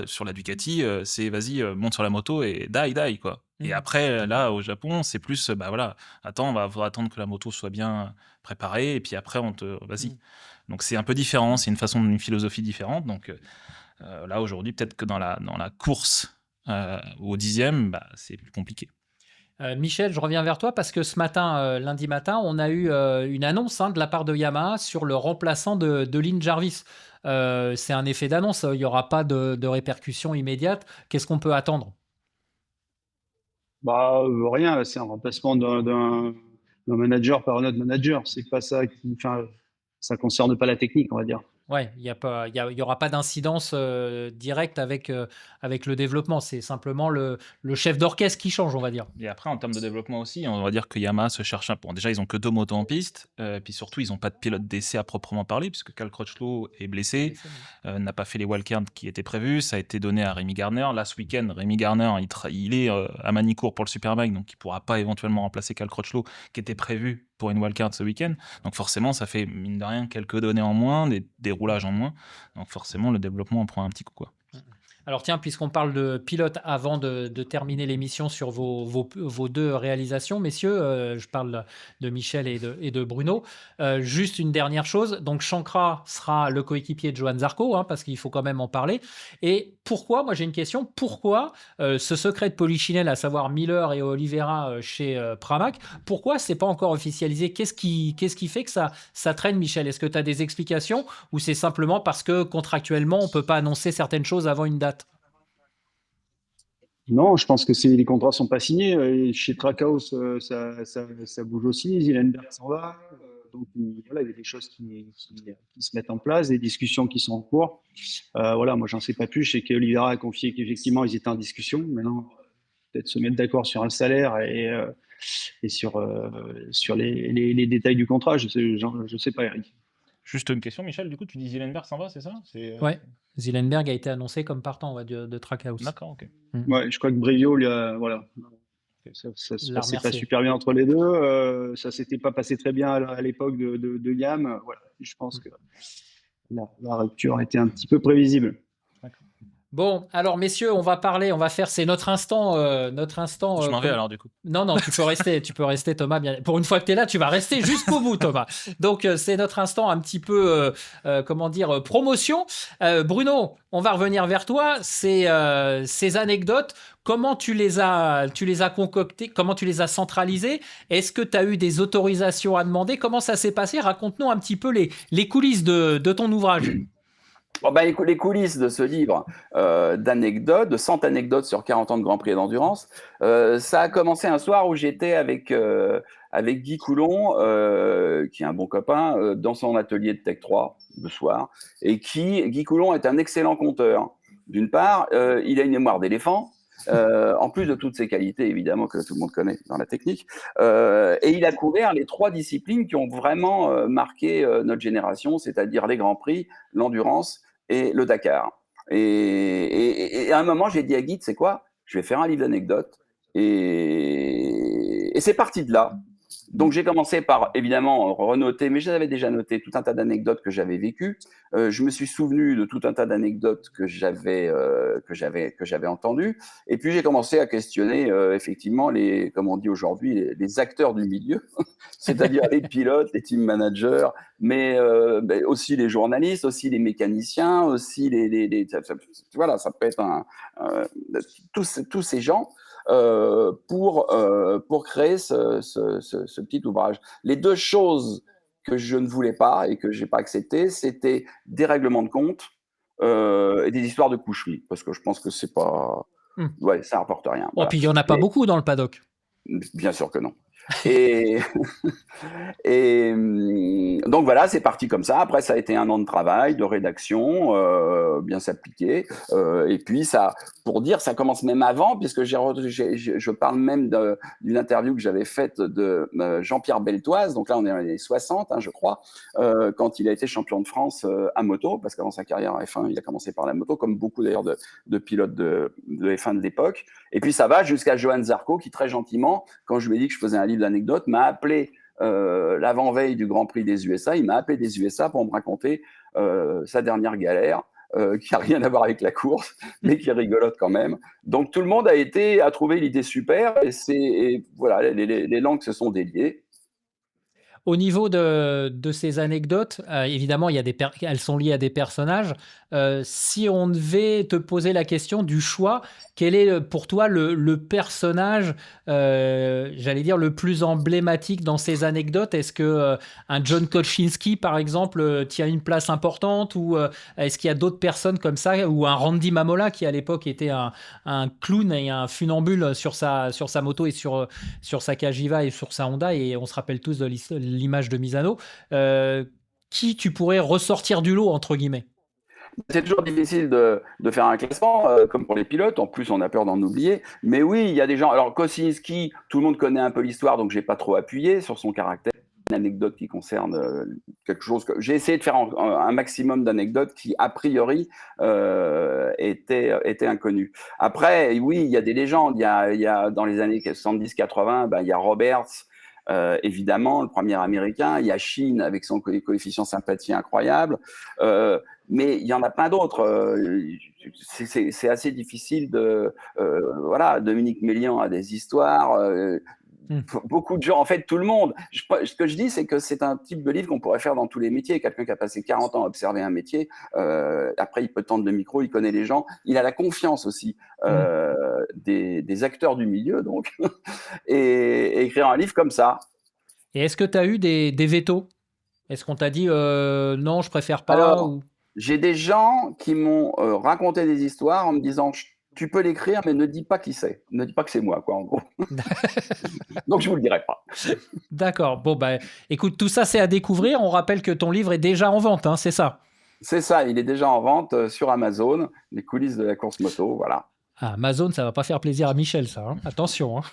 sur la Ducati, c'est vas-y, monte sur la moto et die, quoi. Et après, là, au Japon, c'est plus, voilà, attends, faudra attendre que la moto soit bien préparée, et puis après, vas-y. Donc c'est un peu différent, c'est une philosophie différente. Donc là, aujourd'hui, peut-être que dans la course au 10e, c'est plus compliqué. Michel, je reviens vers toi parce que ce matin, lundi matin, on a eu une annonce de la part de Yamaha sur le remplaçant de Lynn Jarvis. C'est un effet d'annonce, il n'y aura pas de répercussions immédiates. Qu'est-ce qu'on peut attendre? Bah, rien, là, c'est un remplacement d'un manager par un autre manager. C'est pas ça qui, enfin, ça concerne pas la technique, on va dire. Ouais, il y a pas, il y aura pas d'incidence directe avec le développement. C'est simplement le chef d'orchestre qui change, on va dire. Et après, en termes de développement aussi, on va dire que Yamaha se cherche un peu. Bon, déjà, ils ont que 2 motos en piste, puis surtout, ils ont pas de pilote d'essai à proprement parler, puisque Cal Crutchlow est blessé, n'a pas fait les wildcards qui étaient prévus. Ça a été donné à Rémi Garner. Là, ce week-end, Rémi Garner, il est à Manicourt pour le Superbike, donc il pourra pas éventuellement remplacer Cal Crutchlow, qui était prévu pour une wildcard ce week-end. Donc forcément, ça fait, mine de rien, quelques données en moins, des roulages en moins. Donc forcément, le développement en prend un petit coup, quoi. Alors tiens, puisqu'on parle de pilote, avant de terminer l'émission sur vos deux réalisations, messieurs, je parle de Michel et de Bruno. Juste une dernière chose, donc Shankra sera le coéquipier de Johan Zarco, hein, parce qu'il faut quand même en parler. Et pourquoi, moi j'ai une question, pourquoi ce secret de Polichinelle, à savoir Miller et Oliveira chez Pramac, pourquoi c'est pas encore officialisé? Qu'est-ce qui fait que ça traîne, Michel? Est-ce que tu as des explications ou c'est simplement parce que contractuellement, on peut pas annoncer certaines choses avant une date? Non, je pense que les contrats sont pas signés. Et chez Trackhouse, ça bouge aussi. Zielenberg s'en va. Donc voilà, il y a des choses qui se mettent en place, des discussions qui sont en cours. Voilà, moi j'en sais pas plus. Je sais qu'Olivera a confié qu'effectivement ils étaient en discussion. Maintenant, peut-être se mettre d'accord sur un salaire et sur les détails du contrat. Je sais pas, Eric. Juste une question, Michel, du coup, tu dis Zielenberg s'en va, c'est ça? Ouais, Zielenberg a été annoncé comme partant, ouais, de Trackhouse. D'accord, ok. Ouais, je crois que Brivio, voilà, ça se L'a passait pas remercié. super bien entre les deux. Ça s'était pas passé très bien à l'époque de Yam. Voilà, je pense que la rupture a été un petit peu prévisible. D'accord. Bon, alors messieurs, on va faire, c'est notre instant, Je m'en vais alors, du coup. Non, tu peux rester Thomas. Bien, pour une fois que tu es là, tu vas rester jusqu'au bout, Thomas. Donc c'est notre instant un petit peu, comment dire, promotion. Bruno, on va revenir vers toi. Ces anecdotes, comment tu les as concoctées, comment tu les as centralisées? Est-ce que tu as eu des autorisations à demander? Comment ça s'est passé? Raconte-nous un petit peu les coulisses de ton ouvrage. Bon, ben, les coulisses de ce livre d'anecdotes, de 100 anecdotes sur 40 ans de Grand Prix d'endurance, ça a commencé un soir où j'étais avec Guy Coulon, qui est un bon copain, dans son atelier de Tech 3 le soir. Et Guy Coulon est un excellent conteur. D'une part, il a une mémoire d'éléphant. En plus de toutes ses qualités, évidemment, que tout le monde connaît dans la technique. Et il a couvert les 3 disciplines qui ont vraiment marqué notre génération, c'est-à-dire les Grands Prix, l'endurance et le Dakar. Et à un moment, j'ai dit à Guy, tu sais quoi, je vais faire un livre d'anecdotes. Et c'est parti de là. Donc j'ai commencé par évidemment renoter, mais j'avais déjà noté tout un tas d'anecdotes que j'avais vécues. Je me suis souvenu de tout un tas d'anecdotes que j'avais entendues. Et puis j'ai commencé à questionner effectivement comme on dit aujourd'hui, les acteurs du milieu, c'est-à-dire les pilotes, les team managers, mais aussi les journalistes, aussi les mécaniciens, aussi voilà, ça peut être tous ces gens. Pour créer ce petit ouvrage. Les 2 choses que je ne voulais pas et que je n'ai pas acceptées, c'était des règlements de compte et des histoires de coucherie, parce que je pense que c'est pas... Ouais, ça rapporte rien. Oh, Voilà. puis il n'y en a pas beaucoup dans le paddock. Bien sûr que non. Et donc voilà, c'est parti comme ça. Après, ça a été un an de travail, de rédaction, bien s'appliquer. Et puis ça, pour dire, ça commence même avant, puisque je parle même d'une interview que j'avais faite de Jean-Pierre Beltoise. Donc là, on est dans les années 60, hein, je crois, quand il a été champion de France à moto, parce qu'avant sa carrière à F1, il a commencé par la moto, comme beaucoup d'ailleurs de pilotes de F1 de l'époque. Et puis ça va jusqu'à Johan Zarco, qui très gentiment, quand je lui ai dit que je faisais un livre d'anecdotes, m'a appelé l'avant-veille du Grand Prix des USA. Il m'a appelé des USA pour me raconter sa dernière galère, qui n'a rien à voir avec la course, mais qui est rigolote quand même. Donc tout le monde a trouvé l'idée super, et voilà, les langues se sont déliées. Au niveau de ces anecdotes, évidemment, elles sont liées à des personnages. Si on devait te poser la question du choix, quel est pour toi le personnage, j'allais dire, le plus emblématique dans ces anecdotes? Est-ce que un John Koczynski, par exemple, tient une place importante, ou est-ce qu'il y a d'autres personnes comme ça, ou un Randy Mamola qui à l'époque était un clown et un funambule sur sa moto et sur sa Cagiva et sur sa Honda, et on se rappelle tous de l'image de Misano. Qui tu pourrais ressortir du lot, entre guillemets? C'est toujours difficile de faire un classement, comme pour les pilotes. En plus, on a peur d'en oublier. Mais oui, il y a des gens. Alors, Kosinski, tout le monde connaît un peu l'histoire, donc j'ai pas trop appuyé sur son caractère. Une anecdote qui concerne quelque chose que j'ai essayé de faire un maximum d'anecdotes qui, a priori, étaient inconnues. Après, oui, il y a des légendes. Il y a dans les années 70-80, il y a Roberts. Évidemment, le premier américain. Il y a Sheen avec son coefficient sympathie incroyable. Mais il y en a plein d'autres. C'est assez difficile de. Voilà, Dominique Mélian a des histoires. Beaucoup de gens, en fait, tout le monde. Ce que je dis, c'est que c'est un type de livre qu'on pourrait faire dans tous les métiers. Quelqu'un qui a passé 40 ans à observer un métier, après, il peut tendre le micro, il connaît les gens. Il a la confiance aussi des acteurs du milieu, donc, et écrire un livre comme ça. Et est-ce que tu as eu des vétos? Est-ce qu'on t'a dit non, je préfère pas? Alors, j'ai des gens qui m'ont raconté des histoires en me disant tu peux l'écrire, mais ne dis pas qui c'est. Ne dis pas que c'est moi, quoi, en gros. Donc, je vous le dirai pas. D'accord. Bon, écoute, tout ça, c'est à découvrir. On rappelle que ton livre est déjà en vente, hein, c'est ça? C'est ça, il est déjà en vente sur Amazon, les coulisses de la course moto, voilà. Ah, Amazon, ça va pas faire plaisir à Michel, ça. Hein. Attention. Hein.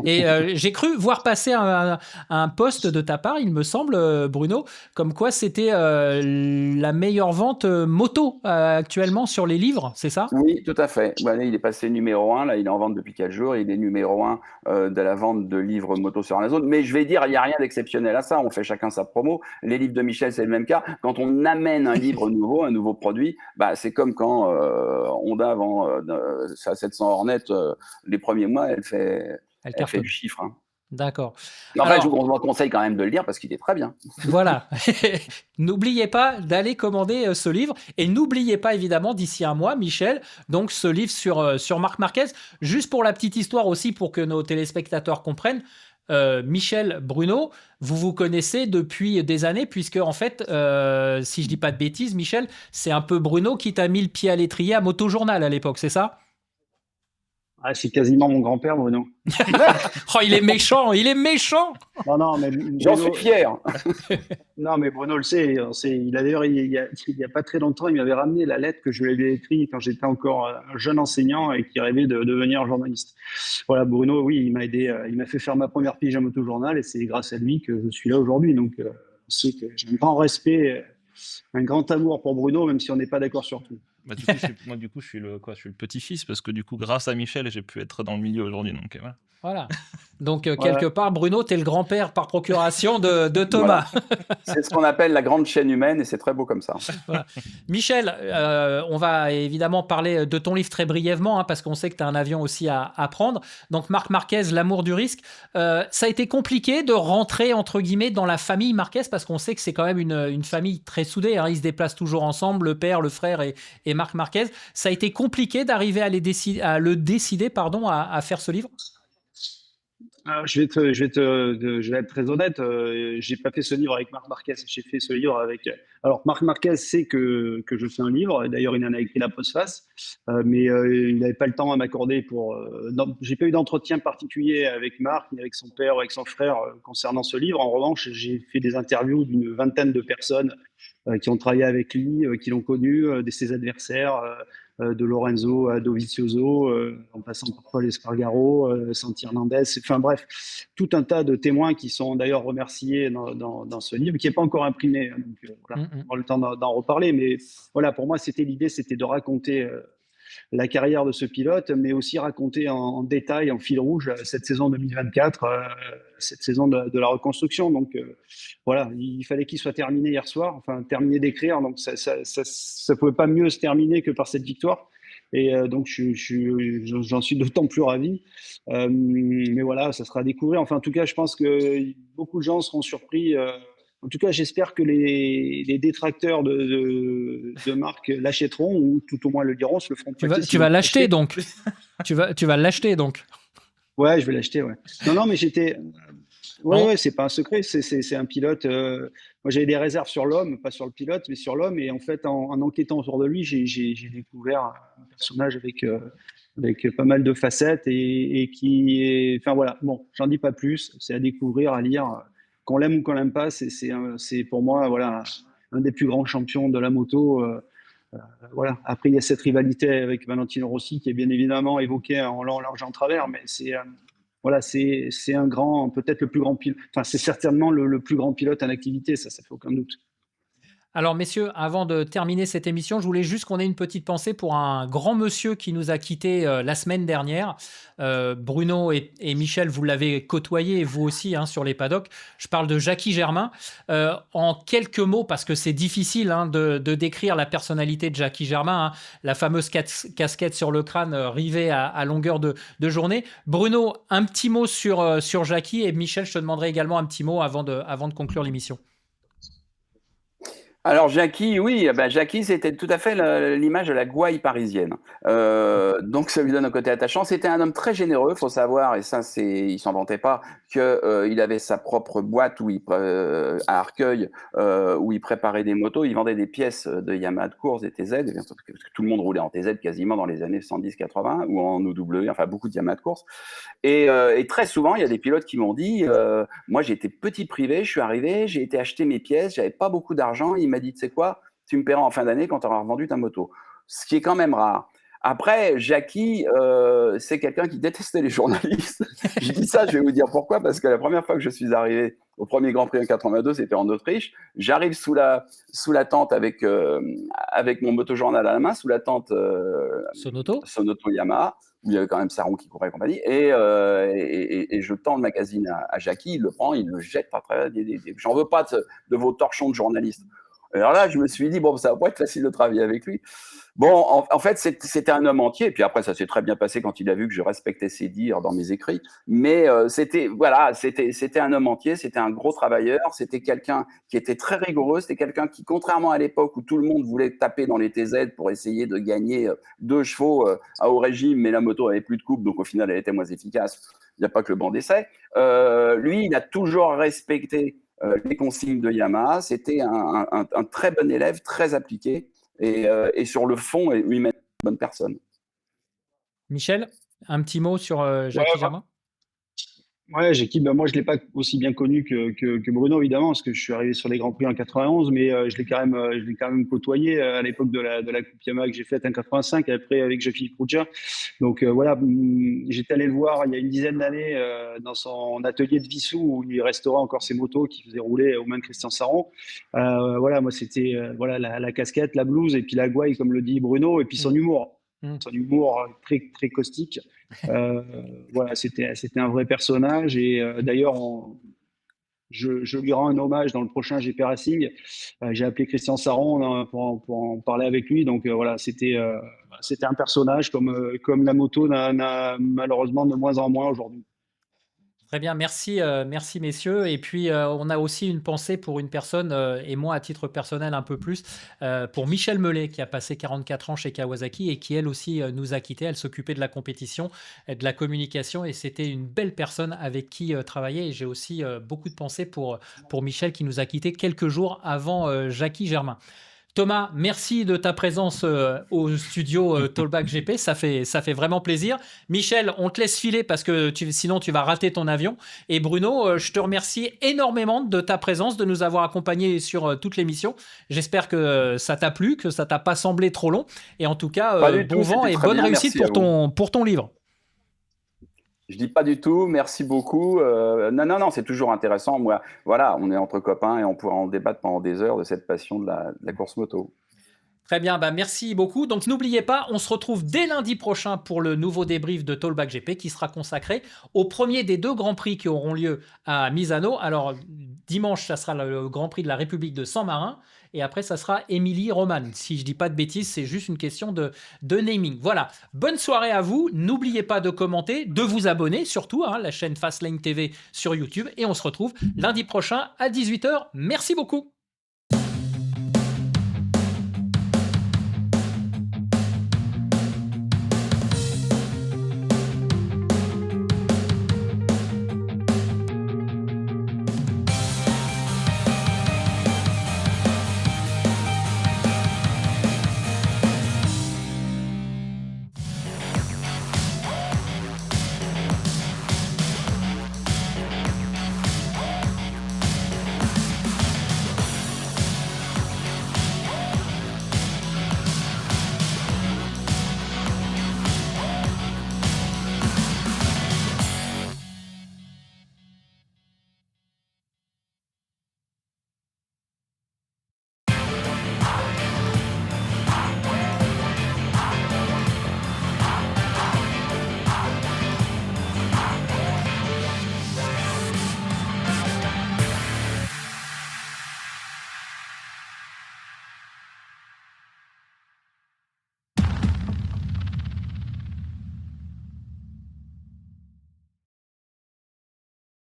Et j'ai cru voir passer un post de ta part, il me semble, Bruno, comme quoi c'était la meilleure vente moto actuellement sur les livres, c'est ça? Oui, tout à fait. Voilà, il est passé numéro 1, là, il est en vente depuis 4 jours, il est numéro 1 de la vente de livres moto sur Amazon. Mais je vais dire, il n'y a rien d'exceptionnel à ça, on fait chacun sa promo. Les livres de Michel, c'est le même cas. Quand on amène un livre nouveau, un nouveau produit, c'est comme quand Honda vend sa 700 Hornet, les premiers mois, elle fait du chiffre. Hein. D'accord. Enfin, je vous conseille quand même de le lire parce qu'il est très bien. Voilà. N'oubliez pas d'aller commander ce livre. Et n'oubliez pas, évidemment, d'ici un mois, Michel, donc ce livre sur Marc Marquez. Juste pour la petite histoire aussi, pour que nos téléspectateurs comprennent, Michel, Bruno, vous connaissez depuis des années, puisque en fait, si je dis pas de bêtises, Michel, c'est un peu Bruno qui t'a mis le pied à l'étrier à Motojournal à l'époque, c'est ça? Ah, c'est quasiment mon grand-père, Bruno. Oh, il est méchant, il est méchant. Non, mais j'en suis fier. Non, mais Bruno le sait. Il a d'ailleurs, il y a pas très longtemps, il m'avait ramené la lettre que je lui avais écrite quand j'étais encore un jeune enseignant et qui rêvait de devenir journaliste. Voilà, Bruno, oui, il m'a aidé, il m'a fait faire ma première pige à Motojournal et c'est grâce à lui que je suis là aujourd'hui. Donc, c'est que j'ai un grand respect, un grand amour pour Bruno, même si on n'est pas d'accord sur tout. Du coup, je suis le petit-fils, parce que du coup, grâce à Michel, j'ai pu être dans le milieu aujourd'hui. Donc voilà. Voilà. Donc, quelque part, Bruno, tu es le grand-père par procuration de Thomas. Voilà. C'est ce qu'on appelle la grande chaîne humaine et c'est très beau comme ça. Voilà. Michel, on va évidemment parler de ton livre très brièvement, hein, parce qu'on sait que tu as un avion aussi à prendre. Donc, Marc Marquez, L'amour du risque. Ça a été compliqué de rentrer, entre guillemets, dans la famille Marquez, parce qu'on sait que c'est quand même une famille très soudée. Hein. Ils se déplacent toujours ensemble, le père, le frère et Marc Marquez. Ça a été compliqué d'arriver à le décider, à faire ce livre? Je vais être très honnête. J'ai pas fait ce livre avec Marc Marquez. J'ai fait ce livre avec. Alors, Marc Marquez sait que je fais un livre. D'ailleurs, il en a écrit la postface, mais il n'avait pas le temps à m'accorder pour. J'ai pas eu d'entretien particulier avec Marc, ni avec son père ou avec son frère concernant ce livre. En revanche, j'ai fait des interviews d'une vingtaine de personnes qui ont travaillé avec lui, qui l'ont connu, de ses adversaires. De Lorenzo à Dovizioso, en passant par Paul Espargaro, Santi Hernandez, enfin bref, tout un tas de témoins qui sont d'ailleurs remerciés dans ce livre, qui n'est pas encore imprimé, donc voilà, on aura le temps d'en reparler, mais voilà, pour moi, l'idée, c'était de raconter la carrière de ce pilote, mais aussi raconter en détail, en fil rouge, cette saison 2024, cette saison de la reconstruction. Donc voilà, il fallait qu'il soit terminé hier soir, enfin terminé d'écrire, donc ça pouvait pas mieux se terminer que par cette victoire. Et donc, j'en suis d'autant plus ravi. Mais voilà, ça sera à découvrir. Enfin, en tout cas, je pense que beaucoup de gens seront surpris. En tout cas, j'espère que les détracteurs de Marc l'achèteront, ou tout au moins le diront, se le feront prêter. Tu vas l'acheter donc. tu vas l'acheter donc. Ouais, je vais l'acheter, ouais. Non, mais j'étais. Non. Ouais, c'est pas un secret, c'est un pilote. Moi, j'avais des réserves sur l'homme, pas sur le pilote, mais sur l'homme. Et en fait, en enquêtant autour de lui, j'ai découvert un personnage avec pas mal de facettes et qui est. Enfin voilà, bon, j'en dis pas plus. C'est à découvrir, à lire. Qu'on l'aime ou qu'on l'aime pas, c'est pour moi, voilà, un des plus grands champions de la moto. Voilà. Après, il y a cette rivalité avec Valentino Rossi qui est bien évidemment évoquée en long, large et en travers, mais voilà, c'est un grand, peut-être le plus grand pilote. Enfin, c'est certainement le plus grand pilote en activité, ça fait aucun doute. Alors, messieurs, avant de terminer cette émission, je voulais juste qu'on ait une petite pensée pour un grand monsieur qui nous a quittés la semaine dernière. Bruno et Michel, vous l'avez côtoyé, et vous aussi, hein, sur les paddocks. Je parle de Jackie Germain. En quelques mots, parce que c'est difficile de décrire la personnalité de Jackie Germain, hein, la fameuse casquette sur le crâne rivée à longueur de journée. Bruno, un petit mot sur Jackie, et Michel, je te demanderai également un petit mot avant de conclure l'émission. Alors Jackie, oui, Jackie, c'était tout à fait l'image de la gouaille parisienne. Donc ça lui donne un côté attachant. C'était un homme très généreux, faut savoir, et ça, il s'en vantait pas, que il avait sa propre boîte à Arcueil, où il préparait des motos. Il vendait des pièces de Yamaha de course, des TZ, parce que tout le monde roulait en TZ quasiment dans les années 110-80 ou en OW, enfin beaucoup de Yamaha de course. Et très souvent, il y a des pilotes qui m'ont dit, moi j'étais petit privé, je suis arrivé, j'ai été acheter mes pièces, j'avais pas beaucoup d'argent, il m'a dit, tu sais quoi, tu me paieras en fin d'année quand tu auras revendu ta moto. Ce qui est quand même rare. Après, Jackie, c'est quelqu'un qui détestait les journalistes. Je dis ça, je vais vous dire pourquoi, parce que la première fois que je suis arrivé au premier Grand Prix en 82, c'était en Autriche. J'arrive sous la tente avec mon motojournal à la main, sous la tente Sonoto Yamaha, où il y avait quand même Saron qui courait et compagnie, et je tends le magazine à Jackie, il le prend, il le jette par travers. J'en veux pas de vos torchons de journalistes. Alors là, je me suis dit, bon, ça va pas être facile de travailler avec lui. Bon, en fait, c'était un homme entier. Et puis après, ça s'est très bien passé quand il a vu que je respectais ses dires dans mes écrits. Mais c'était un homme entier, c'était un gros travailleur, c'était quelqu'un qui était très rigoureux, c'était quelqu'un qui, contrairement à l'époque où tout le monde voulait taper dans les TZ pour essayer de gagner 2 chevaux à haut régime, mais la moto avait plus de coupe, donc au final, elle était moins efficace. Il n'y a pas que le banc d'essai. Lui, il a toujours respecté les consignes de Yamaha. C'était un très bon élève, très appliqué. Et sur le fond, lui-même, une bonne personne. Michel, un petit mot sur Jackie Germain? Ouais, Jackie, moi je l'ai pas aussi bien connu que Bruno, évidemment, parce que je suis arrivé sur les Grands Prix en 91, mais je l'ai quand même côtoyé à l'époque de la Coupe Yamaha que j'ai faite en 85, après avec Jean-Philippe Rougia. Donc voilà, j'étais allé le voir il y a une dizaine d'années dans son atelier de Vissou, où il restaurait encore ses motos qu'il faisait rouler aux mains de Christian Saron. Voilà, moi c'était voilà, la casquette, la blouse, et puis la gouaille, comme le dit Bruno, et puis son humour. Son humour très, très caustique. Voilà, c'était un vrai personnage. Et d'ailleurs, je lui rends un hommage dans le prochain GP Racing. J'ai appelé Christian Saron pour en parler avec lui. Donc voilà, c'était un personnage comme la moto n'a malheureusement de moins en moins aujourd'hui. Très bien, merci, merci messieurs. Et puis, on a aussi une pensée pour une personne, et moi à titre personnel un peu plus, pour Michel Mellet, qui a passé 44 ans chez Kawasaki et qui elle aussi nous a quittés. Elle s'occupait de la compétition et de la communication, et c'était une belle personne avec qui travailler. Et j'ai aussi beaucoup de pensées pour Michel, qui nous a quittés quelques jours avant Jackie Germain. Thomas, merci de ta présence au studio Talkback GP, ça fait vraiment plaisir. Michel, on te laisse filer parce que sinon tu vas rater ton avion. Et Bruno, je te remercie énormément de ta présence, de nous avoir accompagnés sur toute l'émission. J'espère que ça t'a plu, que ça t'a pas semblé trop long. Et en tout cas, bon vent et bonne réussite pour ton livre. Je dis pas du tout, merci beaucoup. Non, c'est toujours intéressant. Moi, voilà, on est entre copains et on pourra en débattre pendant des heures de cette passion de la course moto. Très bien, bah merci beaucoup. Donc n'oubliez pas, on se retrouve dès lundi prochain pour le nouveau débrief de Talkback GP qui sera consacré au premier des 2 Grands Prix qui auront lieu à Misano. Alors dimanche, ça sera le Grand Prix de la République de San Marin et après, ça sera Émilie-Romagne. Si je dis pas de bêtises, c'est juste une question de naming. Voilà, bonne soirée à vous. N'oubliez pas de commenter, de vous abonner surtout, hein, la chaîne Fastlane TV sur YouTube et on se retrouve lundi prochain à 18h. Merci beaucoup.